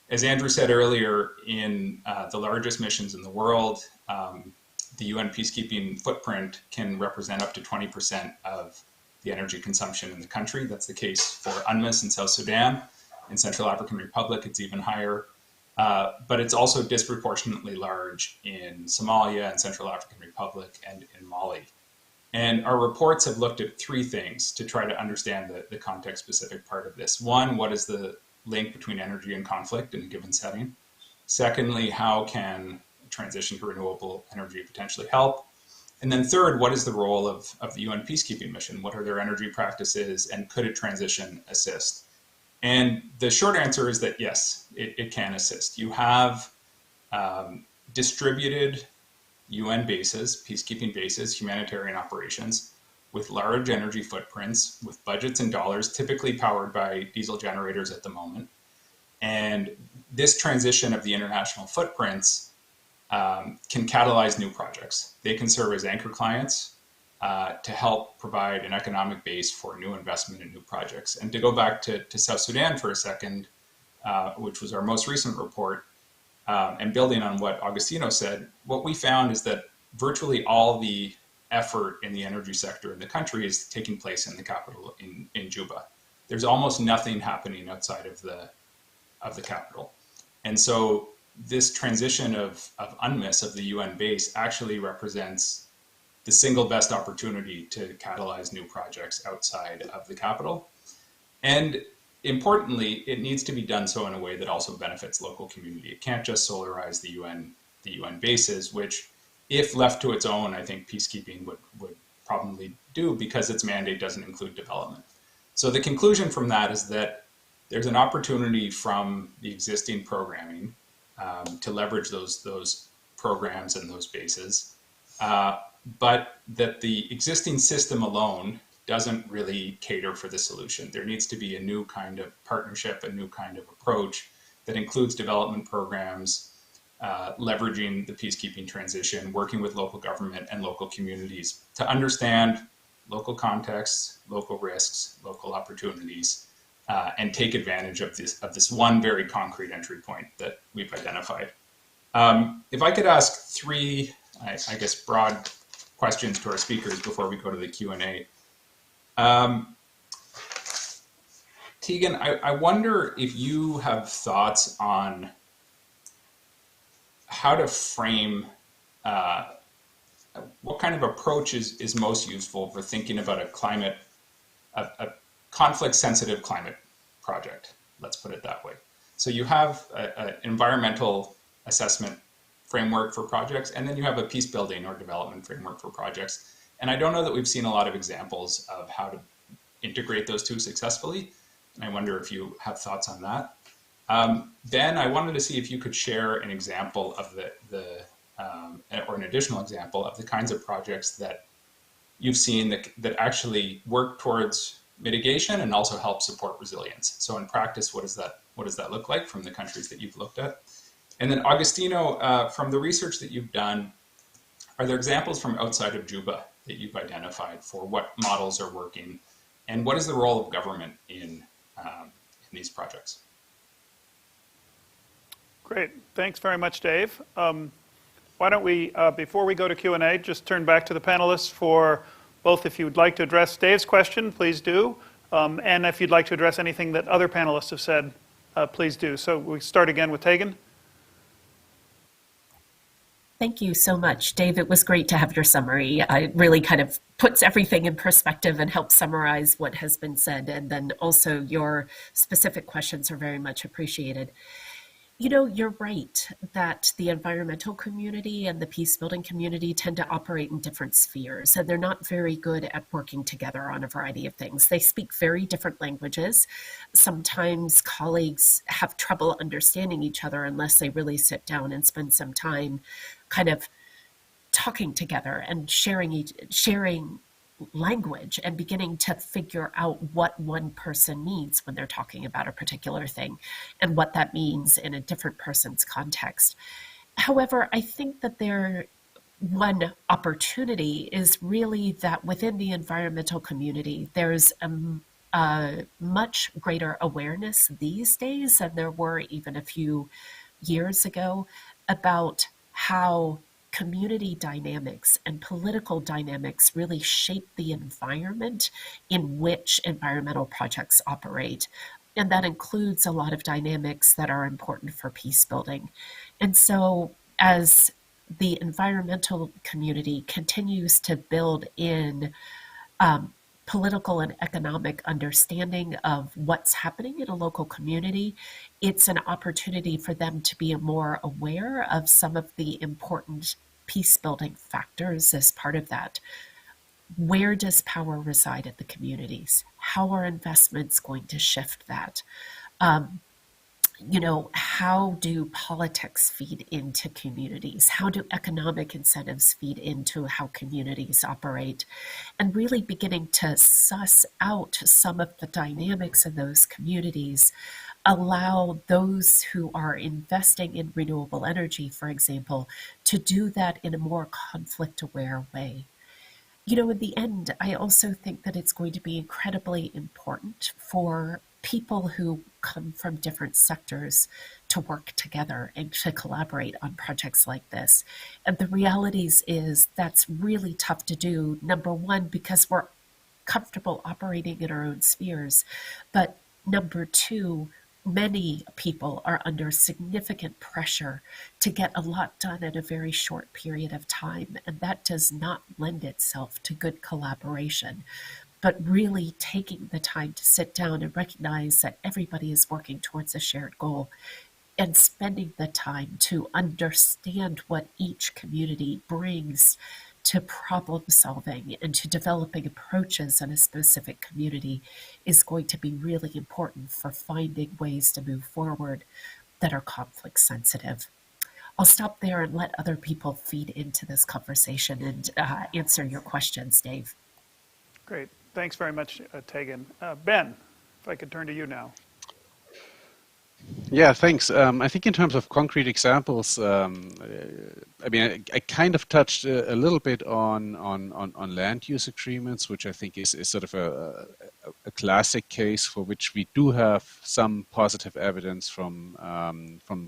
As Andrew said earlier, in the largest missions in the world, the UN peacekeeping footprint can represent up to 20% of the energy consumption in the country. That's the case for UNMISS in South Sudan. In Central African Republic, it's even higher. But it's also disproportionately large in Somalia and Central African Republic and in Mali. And our reports have looked at three things to try to understand the context-specific part of this. One, what is the link between energy and conflict in a given setting? Secondly, how can transition to renewable energy potentially help? And then third, what is the role of the UN peacekeeping mission? What are their energy practices, and could a transition assist? And the short answer is that yes, it can assist. You have distributed UN bases, peacekeeping bases, humanitarian operations with large energy footprints, with budgets in dollars, typically powered by diesel generators at the moment. And this transition of the international footprints can catalyze new projects. They can serve as anchor clients to help provide an economic base for new investment in new projects. And to go back to South Sudan for a second, which was our most recent report, and building on what Agostino said, what we found is that virtually all the effort in the energy sector in the country is taking place in the capital, in Juba. There's almost nothing happening outside of the capital. And so this transition of UNMISS, of the UN base, actually represents the single best opportunity to catalyze new projects outside of the capital. And importantly, it needs to be done so in a way that also benefits local community. It can't just solarize the UN bases, which, if left to its own, I think peacekeeping would probably do, because its mandate doesn't include development. So the conclusion from that is that there's an opportunity from the existing programming to leverage those programs and those bases, but that the existing system alone doesn't really cater for the solution. There needs to be a new kind of partnership, a new kind of approach that includes development programs, leveraging the peacekeeping transition, working with local government and local communities to understand local contexts, local risks, local opportunities, and take advantage of this one very concrete entry point that we've identified. If I could ask three, I guess, broad questions to our speakers before we go to the Q&A. Tegan, I wonder if you have thoughts on how to frame what kind of approach is most useful for thinking about a conflict-sensitive climate project, let's put it that way. So you have an environmental assessment framework for projects, and then you have a peace building or development framework for projects. And I don't know that we've seen a lot of examples of how to integrate those two successfully. And I wonder if you have thoughts on that. Ben, I wanted to see if you could share an example of or an additional example of the kinds of projects that you've seen that actually work towards mitigation and also help support resilience. So in practice, what does that look like from the countries that you've looked at? And then Agostino, from the research that you've done, are there examples from outside of Juba that you've identified for what models are working, and what is the role of government in these projects? Great. Thanks very much, Dave. Why don't we, before we go to Q&A, just turn back to the panelists for both, if you'd like to address Dave's question, please do, and if you'd like to address anything that other panelists have said, please do. So we start again with Tegan. Thank you so much, Dave. It was great to have your summary. It really kind of puts everything in perspective and helps summarize what has been said. And then also your specific questions are very much appreciated. You know, you're right that the environmental community and the peace building community tend to operate in different spheres, and they're not very good at working together on a variety of things. They speak very different languages. Sometimes colleagues have trouble understanding each other unless they really sit down and spend some time kind of talking together and sharing language and beginning to figure out what one person needs when they're talking about a particular thing and what that means in a different person's context. However, I think that one opportunity is really that within the environmental community, there's a much greater awareness these days than there were even a few years ago about how community dynamics and political dynamics really shape the environment in which environmental projects operate. And that includes a lot of dynamics that are important for peace building. And so as the environmental community continues to build in political and economic understanding of what's happening in a local community. It's an opportunity for them to be more aware of some of the important peace building factors as part of that. Where does power reside at the communities? How are investments going to shift that? How do politics feed into communities? How do economic incentives feed into how communities operate? And really beginning to suss out some of the dynamics in those communities, allow those who are investing in renewable energy, for example, to do that in a more conflict-aware way. In the end, I also think that it's going to be incredibly important for people who come from different sectors to work together and to collaborate on projects like this. And the realities is that's really tough to do. Number one, because we're comfortable operating in our own spheres. But number two, many people are under significant pressure to get a lot done in a very short period of time, and that does not lend itself to good collaboration. But really taking the time to sit down and recognize that everybody is working towards a shared goal and spending the time to understand what each community brings to problem solving and to developing approaches in a specific community is going to be really important for finding ways to move forward that are conflict sensitive. I'll stop there and let other people feed into this conversation and answer your questions, Dave. Great. Thanks very much, Tegan. Ben, if I could turn to you now. Yeah, thanks. I think in terms of concrete examples, I kind of touched a little bit on land use agreements, which I think is sort of a classic case for which we do have some positive evidence from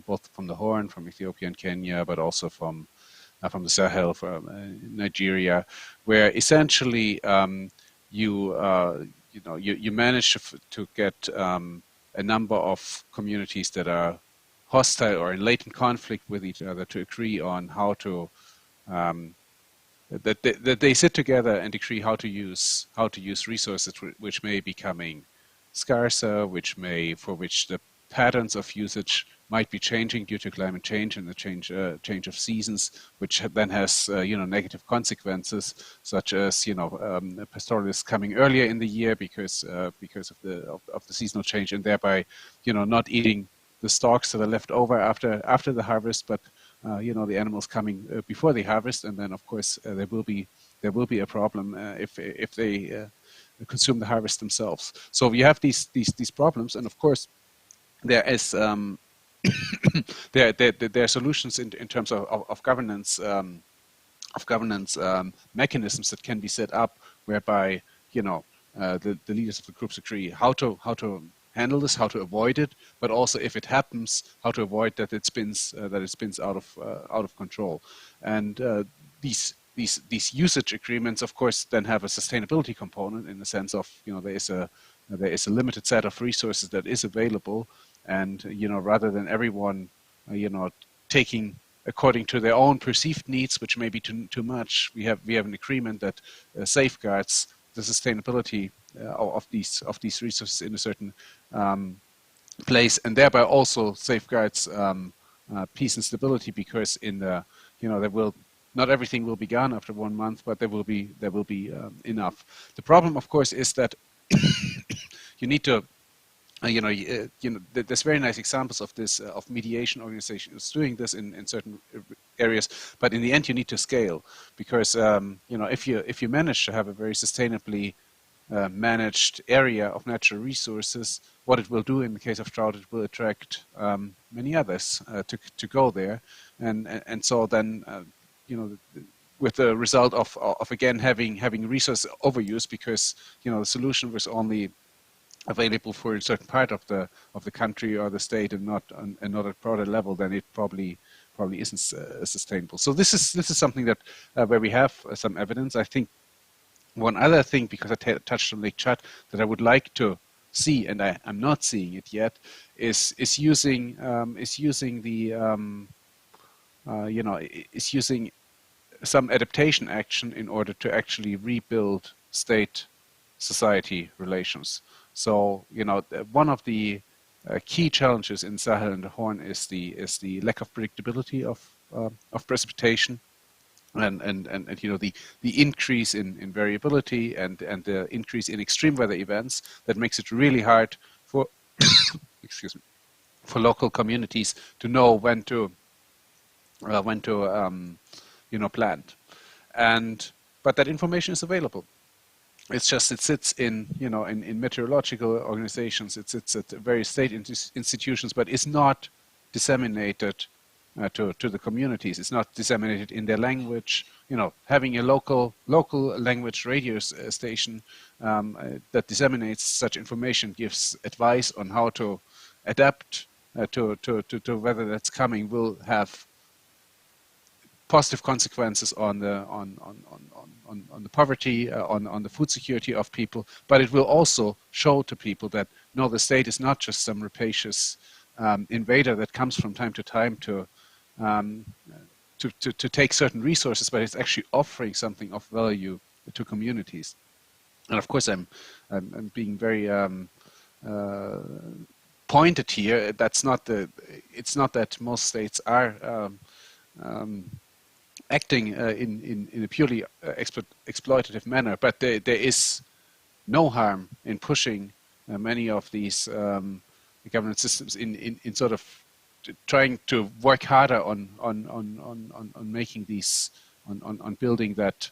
both from the Horn, from Ethiopia and Kenya, but also from the Sahel, from Nigeria, where essentially you manage to get a number of communities that are hostile or in latent conflict with each other to agree on how to that they sit together and agree how to use resources which may be becoming scarcer, for which the patterns of usage might be changing due to climate change and the change of seasons, which then has negative consequences, such as pastoralists coming earlier in the year because of the seasonal change, and thereby not eating the stalks that are left over after the harvest, but the animals coming before the harvest, and then of course there will be a problem if they consume the harvest themselves. So we have these problems, and of course there is there are solutions in terms of governance mechanisms that can be set up whereby the leaders of the groups agree how to handle this, how to avoid it, but also if it happens, how to avoid that it spins out of control. And these usage agreements, of course, then have a sustainability component in the sense of there is a limited set of resources that is available, and rather than everyone taking according to their own perceived needs, which may be too much, we have an agreement that safeguards the sustainability of these resources in a certain place, and thereby also safeguards peace and stability, because in the not everything will be gone after 1 month, but there will be enough. The problem, of course, is that you need to there's very nice examples of this of mediation organizations doing this in certain areas, but in the end you need to scale, because if you manage to have a very sustainably managed area of natural resources, what it will do in the case of drought, it will attract many others to go there, and so then with the result of again having resource overuse, because the solution was only available for a certain part of the country or the state and not at broader level, then it probably isn't sustainable. So this is something that where we have some evidence. I think one other thing, because I touched on Lake Chad, that I would like to see, and I'm not seeing it yet, is using some adaptation action in order to actually rebuild state society relations. So, one of the key challenges in Sahel and the Horn is the lack of predictability of precipitation, and the increase in variability and the increase in extreme weather events that makes it really hard for excuse me, for local communities to know when to plant. But that information is available. It's just it sits in meteorological organizations. It sits at various state institutions, but it's not disseminated to the communities. It's not disseminated in their language. Having a local language radio station that disseminates such information, gives advice on how to adapt to weather that's coming, will have positive consequences on the poverty, on the food security of people, but it will also show to people that no, the state is not just some rapacious invader that comes from time to time to take certain resources, but it's actually offering something of value to communities. And of course, I'm being very pointed here. It's not that most states are acting in a purely exploitative manner, but there is no harm in pushing many of these governance systems in sort of trying to work harder on making these on building that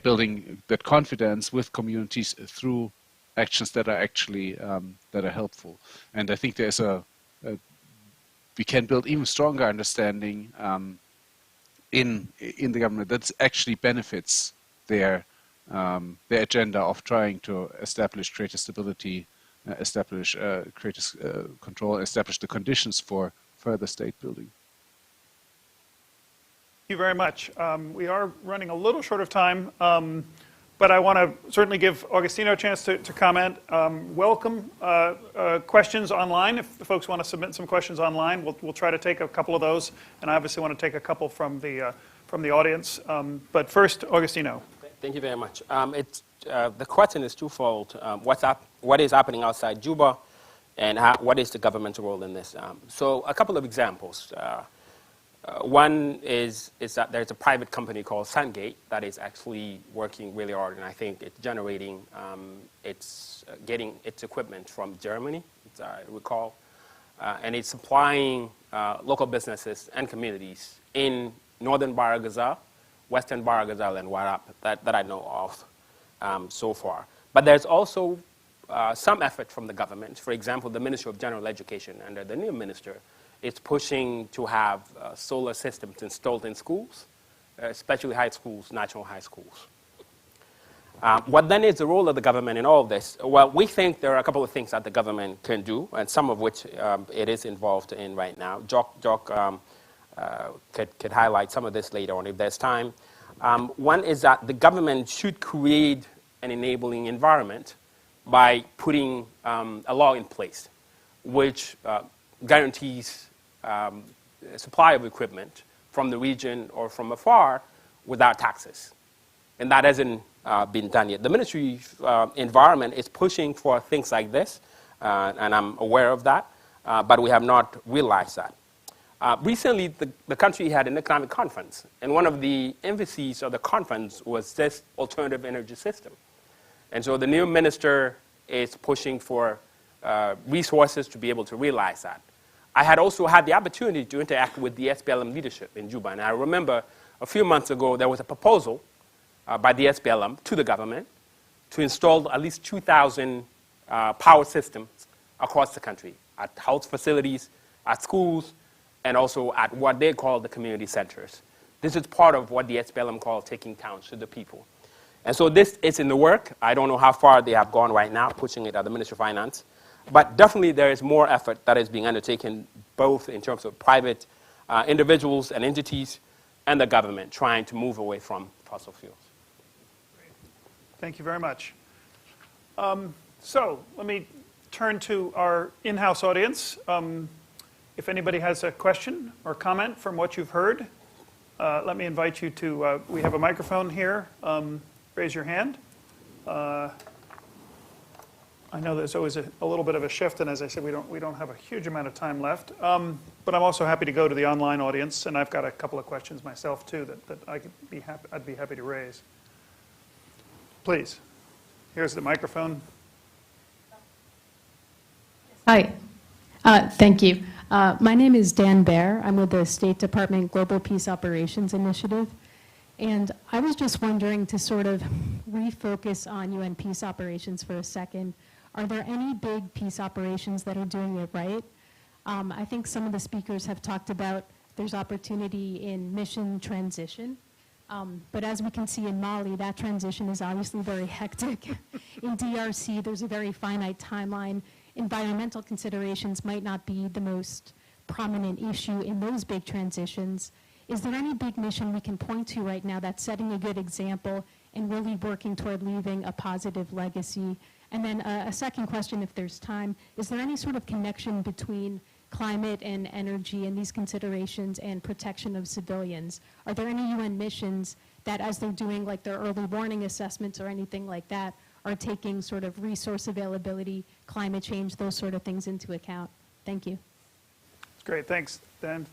building that confidence with communities through actions that are actually that are helpful. And I think there's we can build even stronger understanding in the government that actually benefits their agenda of trying to establish greater stability, establish greater control, establish the conditions for further state building. Thank you very much. We are running a little short of time, but I want to certainly give Augustino a chance to comment. Welcome questions online. If the folks want to submit some questions online, we'll try to take a couple of those, and I obviously want to take a couple from the audience. But first, Augustino. Thank you very much. The question is twofold. What is happening outside Juba, and what is the government's role in this? So a couple of examples. One is that there's a private company called Sungate that is actually working really hard, and I think it's generating, it's getting its equipment from Germany, as I recall, and it's supplying local businesses and communities in northern Bahr el Ghazal, western Bahr el Ghazal, and Warab that I know of so far. But there's also some effort from the government. For example, the Ministry of General Education, under the new minister, is pushing to have solar systems installed in schools, especially high schools, national high schools. What then is the role of the government in all of this? Well, we think there are a couple of things that the government can do, and some of which it is involved in right now. Jock could highlight some of this later on if there's time. One is that the government should create an enabling environment by putting a law in place which guarantees supply of equipment from the region or from afar without taxes. And that hasn't been done yet. The Ministry of Environment is pushing for things like this, and I'm aware of that, but we have not realized that. Recently, the country had an economic conference, and one of the emphases of the conference was this alternative energy system. And so the new minister is pushing for resources to be able to realize that. I had also had the opportunity to interact with the SPLM leadership in Juba, and I remember a few months ago there was a proposal by the SPLM to the government to install at least 2,000 power systems across the country at health facilities, at schools, and also at what they call the community centers. This is part of what the SPLM calls taking towns to the people. And so this is in the work. I don't know how far they have gone right now, pushing it at the Ministry of Finance. But definitely there is more effort that is being undertaken, both in terms of private individuals and entities and the government trying to move away from fossil fuels. Great. Thank you very much. So let me turn to our in-house audience. If anybody has a question or comment from what you've heard, let me invite you to, we have a microphone here. Raise your hand. I know there's always a little bit of a shift, and as I said, we don't have a huge amount of time left. But I'm also happy to go to the online audience, and I've got a couple of questions myself too that I'd be happy to raise. Please, here's the microphone. Hi, thank you. My name is Dan Baer. I'm with the State Department Global Peace Operations Initiative. And I was just wondering, to sort of refocus on UN peace operations for a second, are there any big peace operations that are doing it right? I think some of the speakers have talked about there's opportunity in mission transition. But as we can see in Mali, that transition is obviously very hectic. In DRC, there's a very finite timeline. Environmental considerations might not be the most prominent issue in those big transitions. Is there any big mission we can point to right now that's setting a good example and really working toward leaving a positive legacy? And then a second question, if there's time, is there any sort of connection between climate and energy and these considerations and protection of civilians? Are there any UN missions that, as they're doing like their early warning assessments or anything like that, are taking sort of resource availability, climate change, those sort of things into account? Thank you. That's great, thanks, Dan.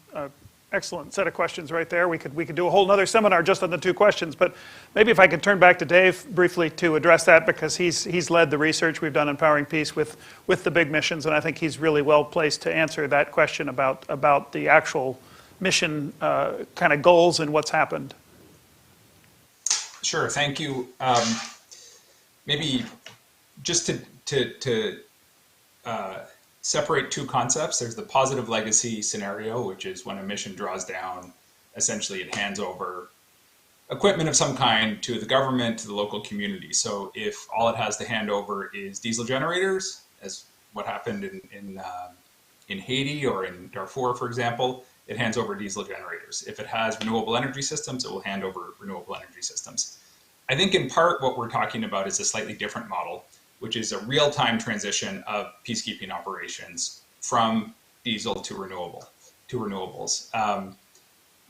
Excellent set of questions right there. We could do a whole nother seminar just on the two questions, but maybe if I could turn back to Dave briefly to address that, because he's led the research we've done in Powering Peace with the big missions, and I think he's really well placed to answer that question about the actual mission kind of goals and what's happened. Sure, thank you. Maybe just to separate two concepts. There's the positive legacy scenario, which is when a mission draws down, essentially it hands over equipment of some kind to the government, to the local community. So if all it has to hand over is diesel generators, as what happened in Haiti or in Darfur, for example, it hands over diesel generators. If it has renewable energy systems, it will hand over renewable energy systems. I think in part what we're talking about is a slightly different model, which is a real-time transition of peacekeeping operations from diesel to renewables.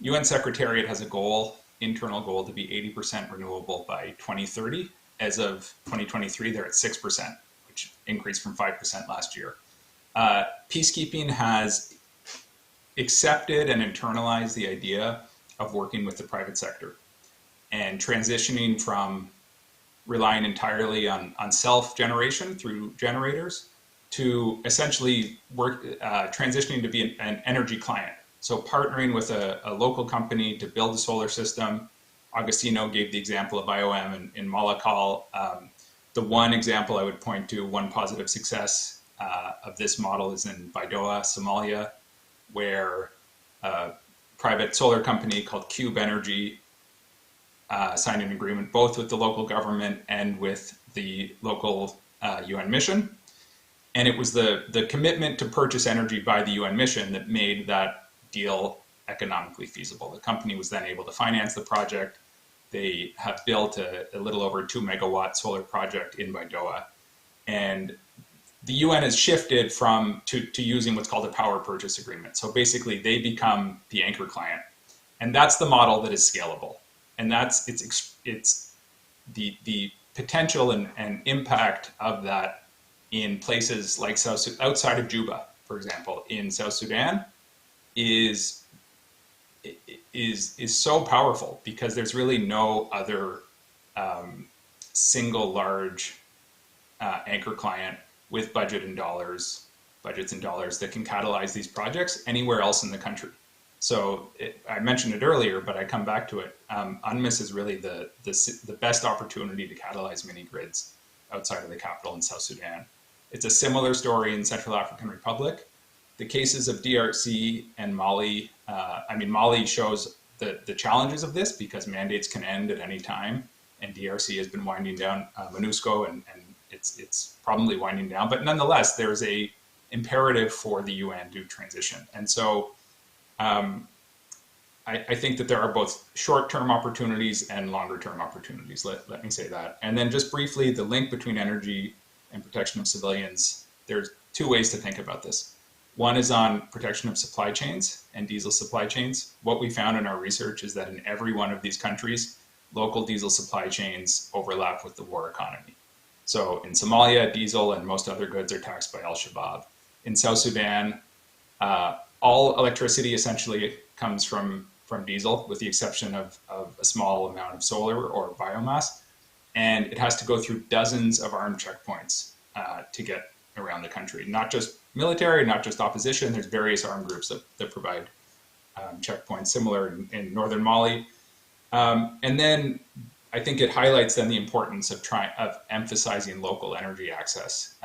UN Secretariat has a goal, internal goal, to be 80% renewable by 2030. As of 2023, they're at 6%, which increased from 5% last year. Peacekeeping has accepted and internalized the idea of working with the private sector and transitioning from relying entirely on self-generation through generators to essentially transitioning to be an energy client. So partnering with a local company to build a solar system. Agostino gave the example of IOM in Malakal. The one example I would point to, one positive success of this model, is in Baidoa, Somalia, where a private solar company called Cube Energy signed an agreement both with the local government and with the local UN mission. And it was the commitment to purchase energy by the UN mission that made that deal economically feasible. The company was then able to finance the project. They have built a little over 2 megawatt solar project in Baidoa. And the UN has shifted to using what's called a power purchase agreement. So basically they become the anchor client. And that's the model that is scalable. And it's the potential and impact of that in places like outside of Juba, for example, in South Sudan, is so powerful because there's really no other single large anchor client with budgets in dollars that can catalyze these projects anywhere else in the country. So I mentioned it earlier, but I come back to it. UNMISS is really the best opportunity to catalyze mini grids outside of the capital in South Sudan. It's a similar story in Central African Republic. The cases of DRC and Mali, Mali shows the challenges of this because mandates can end at any time, and DRC has been winding down MONUSCO, and it's probably winding down. But nonetheless, there's a imperative for the UN to transition. And so I think that there are both short-term opportunities and longer-term opportunities, let me say that. And then just briefly, the link between energy and protection of civilians, there's two ways to think about this. One is on protection of supply chains and diesel supply chains. What we found in our research is that in every one of these countries, local diesel supply chains overlap with the war economy. So in Somalia, diesel and most other goods are taxed by Al-Shabaab. In South Sudan, all electricity essentially comes from diesel, with the exception of a small amount of solar or biomass. And it has to go through dozens of armed checkpoints to get around the country. Not just military, not just opposition. There's various armed groups that provide checkpoints, similar in northern Mali. And then I think it highlights then the importance of emphasizing local energy access.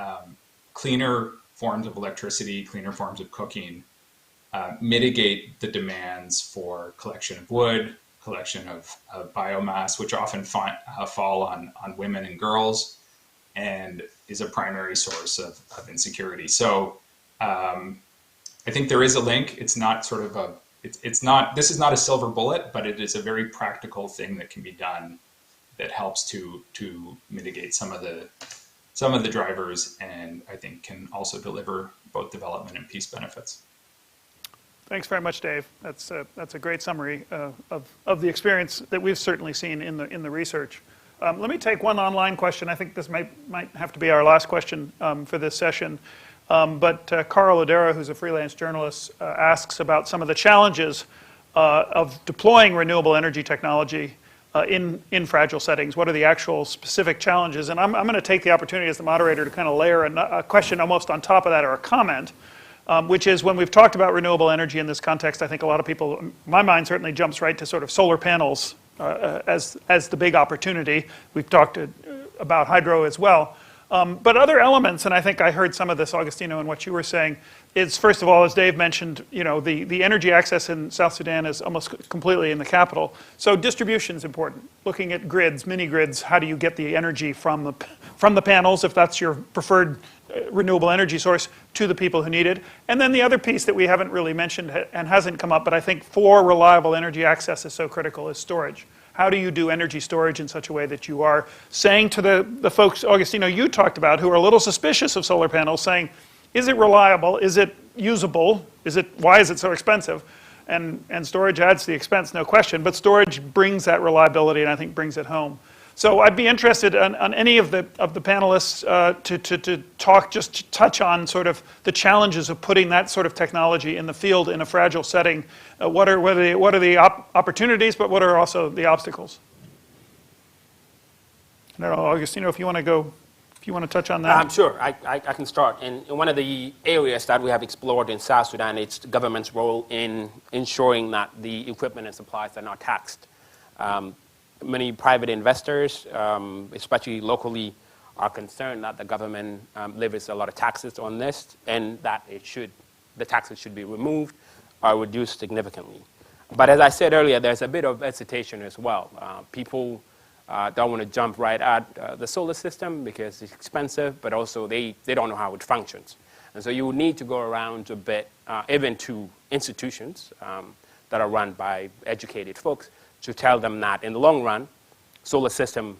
Cleaner forms of electricity, cleaner forms of cooking mitigate the demands for collection of wood, collection of biomass, which often fall on women and girls, and is a primary source of insecurity. So I think there is a link. It's not sort of this is not a silver bullet, but it is a very practical thing that can be done that helps to mitigate some of the drivers, and I think can also deliver both development and peace benefits. Thanks very much, Dave. That's a great summary of the experience that we've certainly seen in the research. Let me take one online question. I think this might have to be our last question for this session. But Carl Odera, who's a freelance journalist, asks about some of the challenges of deploying renewable energy technology in fragile settings. What are the actual specific challenges? And I'm going to take the opportunity as the moderator to kind of layer a question almost on top of that, or a comment, which is, when we've talked about renewable energy in this context, I think a lot of people, my mind certainly jumps right to sort of solar panels as the big opportunity. We've talked about hydro as well. But other elements, and I think I heard some of this, Augustino, in what you were saying, is, first of all, as Dave mentioned, the energy access in South Sudan is almost completely in the capital. So distribution is important. Looking at grids, mini grids, how do you get the energy from the panels, if that's your preferred renewable energy source, to the people who need it. And then the other piece that we haven't really mentioned and hasn't come up, but I think for reliable energy access is so critical, is storage. How do you do energy storage in such a way that you are saying to the folks, Augustino, you talked about, who are a little suspicious of solar panels, saying, is it reliable? Is it usable? Why is it so expensive? And storage adds to the expense, no question, but storage brings that reliability, and I think brings it home. So I'd be interested on any of the panelists to touch on sort of the challenges of putting that sort of technology in the field in a fragile setting. What are the opportunities, but what are also the obstacles? I don't know, Augustino, if you want to touch on that. Sure, I can start. In one of the areas that we have explored in South Sudan, it's the government's role in ensuring that the equipment and supplies are not taxed. Many private investors, especially locally, are concerned that the government levies a lot of taxes on this, and that the taxes should be removed or reduced significantly. But as I said earlier, there's a bit of hesitation as well. People don't want to jump right at the solar system because it's expensive, but also they don't know how it functions. And so you need to go around a bit, even to institutions that are run by educated folks, to tell them that in the long run, solar system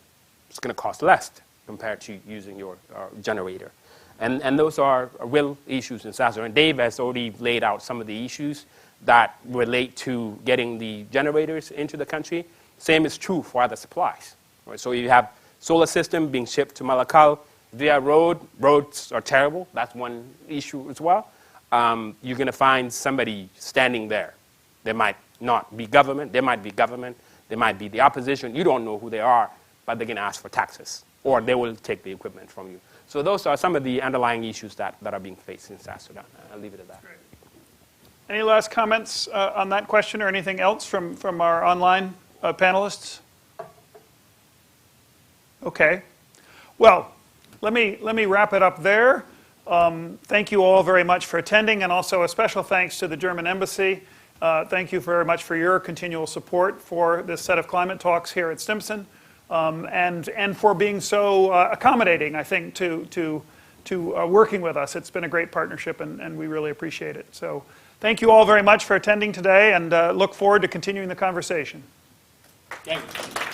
is going to cost less compared to using your generator. And those are real issues in South Sudan. Dave has already laid out some of the issues that relate to getting the generators into the country. Same is true for other supplies. Right? So you have solar system being shipped to Malakal via road. Roads are terrible. That's one issue as well. You're going to find somebody standing there. They might not be government. They might be government. They might be the opposition. You don't know who they are, but they're going to ask for taxes, or they will take the equipment from you. So those are some of the underlying issues that are being faced in South Sudan. I'll leave it at that. Great. Any last comments on that question, or anything else from our online panelists? Okay. Well, let me wrap it up there. Thank you all very much for attending, and also a special thanks to the German Embassy. Thank you very much for your continual support for this set of climate talks here at Stimson, and for being so accommodating, I think, to working with us. It's been a great partnership, and we really appreciate it. So thank you all very much for attending today, and look forward to continuing the conversation. Thank you.